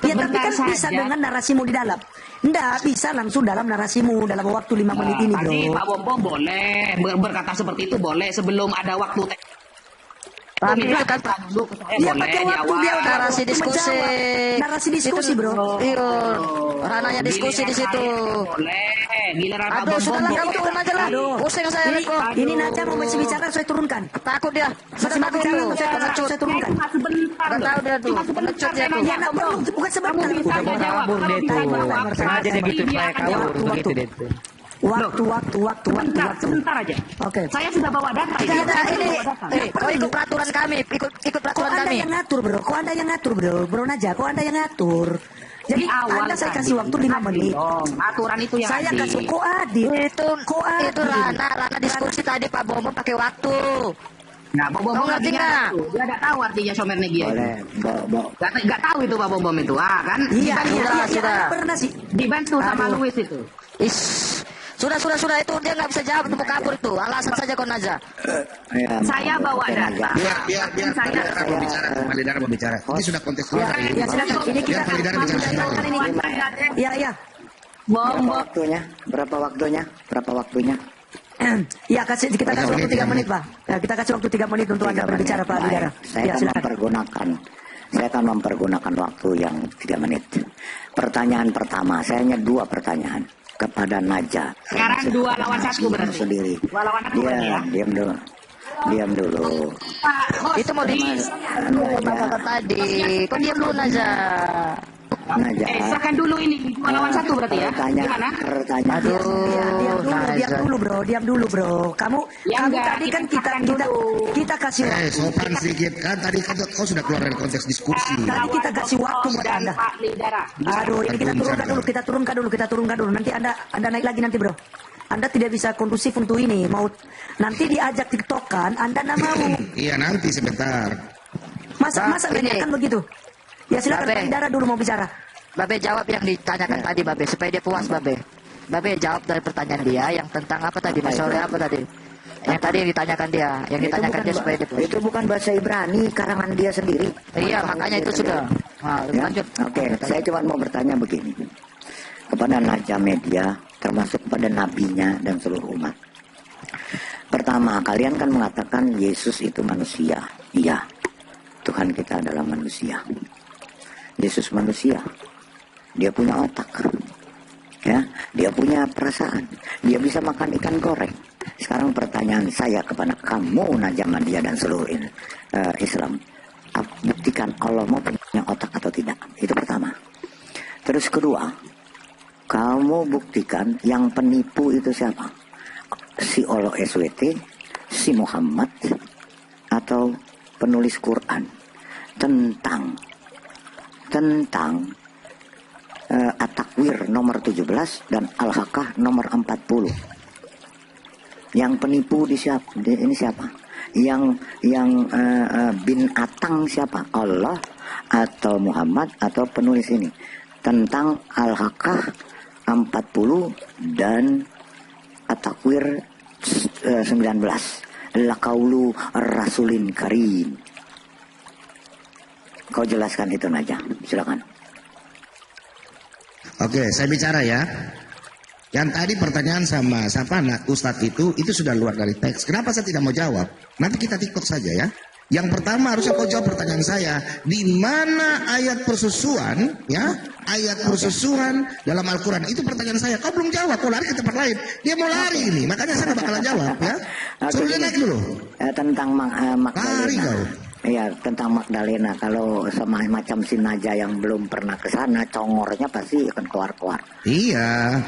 Ya tapi kan Sebentar bisa saja. dengan narasimu di dalam. Enggak, bisa langsung dalam narasimu dalam waktu 5 menit ini, bro. Tadi Pak Bombom boleh berkata seperti itu, boleh sebelum ada waktu. Tapi itu kan dulu saya Dia boleh pakai di waktu awal. dia udah narasi diskusi. Narasi diskusi, bro. Iya, ranahnya diskusi di situ. Boleh, giliran Pak Aduh, Bombom sudahlah kamu boleh. turun aja lah. Aduh. Pusing saya Ini, kok. ini Naja mau masih bicara, saya turunkan. Takut dia. Masih mau bicara, saya turunkan. Cuma sebentar. Gak tahu dia tuh. Pengecut dia tuh. Ya, nggak perlu, bukan sebentar. Udah mau kabur dia tuh. Sengaja dia gitu supaya kabur begitu dia tuh. Waktu. Sebentar aja. Oke. Saya sudah bawa data ini. Tidak ada ini. Kau ikut peraturan kami. Ikut Kok peraturan Anda kami. yang ngatur, bro? Kok Anda yang ngatur, bro? Bro Naja, kok Anda yang ngatur? Jadi Di awal Anda saya tadi. kasih waktu 5 menit. Aturan itu yang Saya adil. kasih kok adil. Kok adil. Itu ranah diskusi tadi Pak Bombom pakai waktu. Nah, Bombom Kau ngerti dia nggak? tahu. Dia nggak tahu artinya Somer Negia. Boleh, Bo. Nggak tahu itu Pak Bombom itu, kan? Iya, Sudah. Anda pernah sih. Dibantu sama Aduh. Luis itu. Ish. Sudah itu dia nggak bisa jawab untuk kabur itu. Alasan saja kau Naja. Ya, Saya bawa oke, data. Naja. Biar Saya Validara mau bicara. Ini sudah konteks Ya, hari. ya silakan. Ini kita Biar Validara bicara sendiri. ini. Iya. Berapa waktunya? Ya, kita kasih waktu 3 menit, Pak. Ya, kita kasih waktu 3 menit untuk Anda 3 berbicara, menit. Pak Baik. Bidara. Saya Ya, akan silakan. mempergunakan waktu yang 3 menit. Pertanyaan pertama, saya hanya 2 pertanyaan kepada Naja. Sekarang 2 lawan 1 berarti. Sendiri. 2 lawan 1 berarti ya. Diam dulu. Itu mau Naja, tadi. Kau diam dulu Naja. Naja. Silakan dulu ini 2 lawan 1 berarti ya. Gimana? Pertanyaan. Diam dulu, bro. Kamu Ya, kamu enggak, tadi kan kita kita kasih waktu. Sopan sedikit kan tadi kan kau sudah keluar dari konteks diskusi. Tadi kita kasih waktu buat Dan Anda. Pak Lidara. Aduh, ini kita turunkan dulu. Nanti Anda naik lagi nanti, bro. Anda tidak bisa kondusif untuk ini. Mau nanti diajak tiktokan, Anda nggak mau. Iya nanti sebentar. Masa Ini. tanyakan begitu? Ya silakan Babe. Pak Lidara dulu mau bicara. Babe jawab yang ditanyakan tadi Babe supaya dia puas Babe. Babe jawab dari pertanyaan dia yang tentang apa tadi? Masalah apa tadi? Yang tadi yang ditanyakan dia, yang ditanyakan dia supaya dia puas. Itu bukan bahasa Ibrani, karangan dia sendiri. Iya, makanya itu sudah. Nah, Ya, lanjut. Oke, saya cuma mau bertanya begini kepada Naja Media, termasuk kepada nabinya dan seluruh umat. Pertama, kalian kan mengatakan Yesus itu manusia. Iya, Tuhan kita adalah manusia. Yesus manusia. Dia punya otak. Ya, dia punya perasaan. Dia bisa makan ikan goreng. Sekarang pertanyaan saya kepada kamu Naja Media dan seluruh Islam. Buktikan Allah mau punya otak atau tidak. Itu pertama. Terus kedua, kamu buktikan yang penipu itu siapa? Si Olo SWT, si Muhammad, atau penulis Quran tentang At-Takwir nomor 17 dan Al-Haqqah nomor 40. Yang penipu ini siapa? Yang bin Atang siapa? Allah atau Muhammad atau penulis ini tentang Al-Haqqah 40 dan At-Takwir 19. Laqaulu Rasulin Karim. Kau jelaskan itu Naja, silakan. Oke, saya bicara ya. Yang tadi pertanyaan sama Ustadz itu sudah luar dari teks. Kenapa saya tidak mau jawab? Nanti kita TikTok saja ya. Yang pertama harusnya kau jawab pertanyaan saya. Di mana ayat persusuan, ya? Ayat persusuan dalam Al-Quran. Itu pertanyaan saya. Kau belum jawab, kau lari ke tempat lain. Dia mau lari ini, makanya saya nggak bakalan jawab ya. Suruh dia naik dulu. Tentang Lari Magdalena. kau. Iya, tentang Magdalena. Kalau sama macam si Naja yang belum pernah ke sana, congornya pasti akan keluar-keluar. Iya.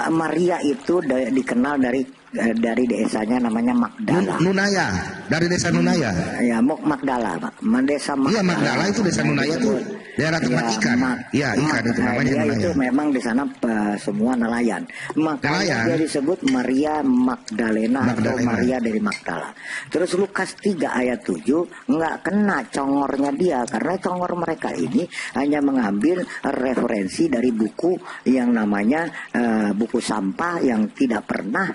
Maria itu dikenal dari desanya namanya Magdala. Nunaya, dari desa Nunaya. Ya, Magdala, Pak. Desa Magdala. Iya Magdala itu desa Nunaya tuh Daerah tempat ikan. Iya, ikan itu namanya dia nelayan. itu memang di sana semua nelayan. Makanya Nelayan. dia disebut Maria Magdalena atau Maria dari Magdala. Terus Lukas 3 ayat 7 nggak kena congornya dia, karena congor mereka ini hanya mengambil referensi dari buku yang namanya buku sampah yang tidak pernah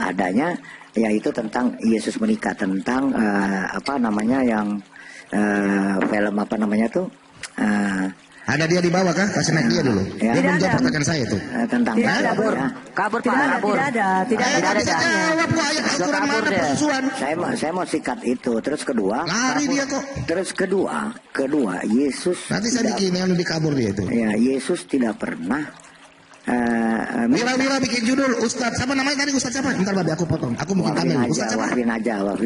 adanya, yaitu tentang Yesus menikah, tentang apa namanya yang film apa namanya tuh, ada dia di bawah kah? Kasih naik dia dulu. Ya. Dia belum Tidak jawab ada. pertanyaan saya tuh. tentang Tidak ada, kabur. Bur. Kabur Pak, Tidak ada, kabur. tidak ada, tidak Ayo, ada. bisa jawab kok ayat Al-Quran kabur mana dia. persusuan. Saya mau sikat itu. Terus kedua, Lari dia kok. terus kedua Yesus Nanti saya tidak, bikin yang dikabur dia itu. ya Yesus tidak pernah Wira bikin judul Ustadz. Siapa namanya tadi Ustadz siapa? Bentar babi aku potong. Aku mungkin Wafin kamera. aja, Ustadz siapa? Wafin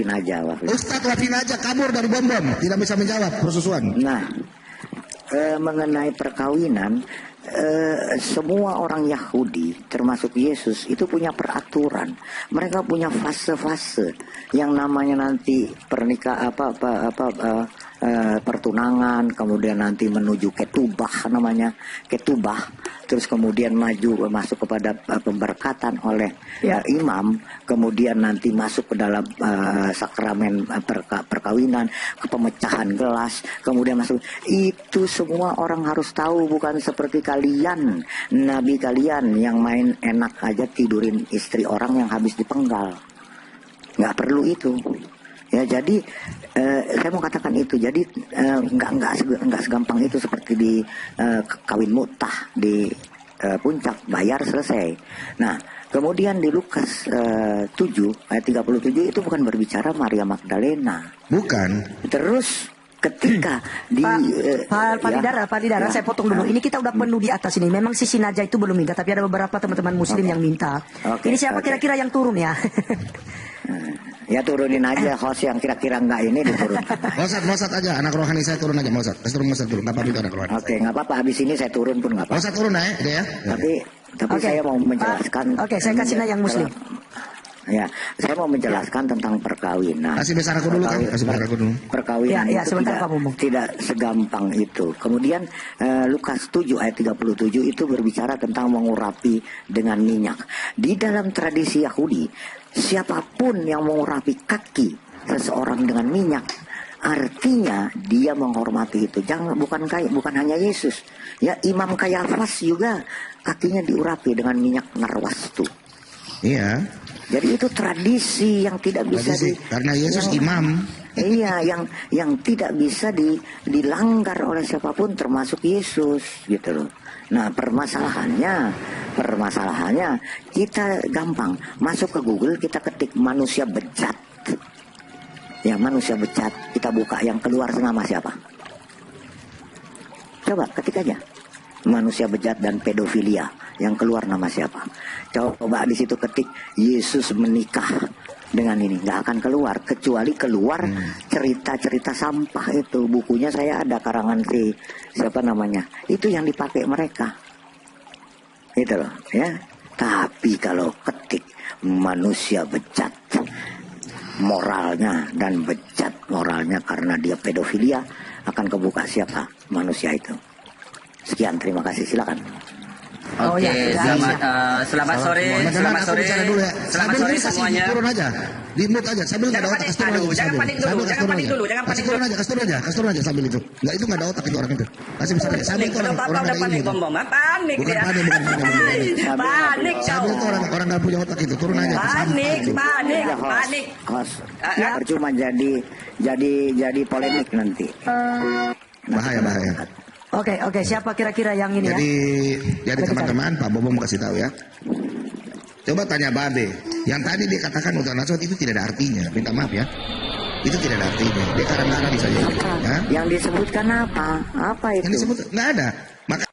aja. Ustadz Wafin aja kabur dari bom-bom. Tidak bisa menjawab persusuan. Nah, mengenai perkawinan, semua orang Yahudi termasuk Yesus itu punya peraturan. Mereka punya fase-fase yang namanya nanti pernikahan pertunangan, kemudian nanti menuju ketubah namanya, terus kemudian masuk kepada pemberkatan oleh imam, kemudian nanti masuk ke dalam sakramen perkawinan, ke pemecahan gelas, kemudian masuk. Itu semua orang harus tahu, bukan seperti kalian, nabi kalian yang main enak aja tidurin istri orang yang habis dipenggal. Nggak perlu itu. Ya, jadi saya mau katakan itu. Jadi nggak segampang itu seperti di kawin mutah di puncak, bayar selesai. Nah, kemudian di Lukas 7 ayat 37 itu bukan berbicara Maria Magdalena. Bukan. Terus ketika di Pak Didara, saya potong dulu. Ini kita udah penuh di atas ini. Memang Sisi Naja itu belum minta, tapi ada beberapa teman-teman Muslim yang minta. Ini siapa kira-kira yang turun ya? Ya turunin aja host yang kira-kira enggak ini diturunkan. Mosat aja, anak rohani saya turun aja Mosat. Kasih turun Mosat dulu, nggak apa-apa itu anak rohani. Oke, nggak apa-apa. Habis ini saya turun pun nggak apa-apa. Mosat turun ya, dia ya. Tapi saya mau menjelaskan. Oke, saya kasih yang Muslim. Ya, saya mau menjelaskan tentang perkawinan. Kasih besar aku dulu kan? Kasih besar aku dulu. Perkawinan Ya, itu sebentar, Pak Bumbu. tidak segampang itu. Kemudian Lukas 7 ayat 37 itu berbicara tentang mengurapi dengan minyak. Di dalam tradisi Yahudi, siapapun yang mengurapi kaki seseorang dengan minyak, artinya dia menghormati itu. Bukan hanya Yesus. Ya, Imam Kayafas juga kakinya diurapi dengan minyak narwastu. Iya. Jadi itu tradisi yang tidak bisa karena Yesus imam. Iya, yang tidak bisa dilanggar oleh siapapun termasuk Yesus gitu loh. Nah, permasalahannya kita gampang masuk ke Google, kita ketik manusia bejat. Ya, manusia bejat, kita buka, yang keluar nama siapa? Coba ketik aja. Manusia bejat dan pedofilia, yang keluar nama siapa? Coba di situ ketik Yesus menikah dengan ini, nggak akan keluar, kecuali keluar cerita-cerita sampah itu. Bukunya saya ada, karangan siapa namanya, itu yang dipakai mereka itu loh ya. Tapi kalau ketik manusia bejat moralnya dan bejat moralnya karena dia pedofilia, akan kebuka siapa manusia itu. Sekian, terima kasih, silakan. Oke, selamat sore. Selamat sore. Selamat sore semuanya. Turun aja. Di mute aja. Sambil enggak ada otak, kasih turun aja. Jangan panik dulu, jangan panik dulu, jangan panik dulu. Kasih turun aja sambil itu. Enggak, itu enggak ada otak itu orang itu. Kasih bisa aja. Sambil itu orang udah panik itu. bom, panik Bukan dia. panik. Panik Sambil itu kau. orang enggak punya otak itu. Turun aja. Panik. Host, percuma jadi polemik nanti. Bahaya. Oke, siapa kira-kira yang ini Jadi teman-teman, Pak Bobo mau kasih tahu ya. Coba tanya Babe. Yang tadi dia katakan untuk nasot itu tidak ada artinya. Minta maaf ya. Itu tidak ada artinya. Dia karang-karang saja. Yang disebutkan apa? Apa itu? Yang disebut nggak ada.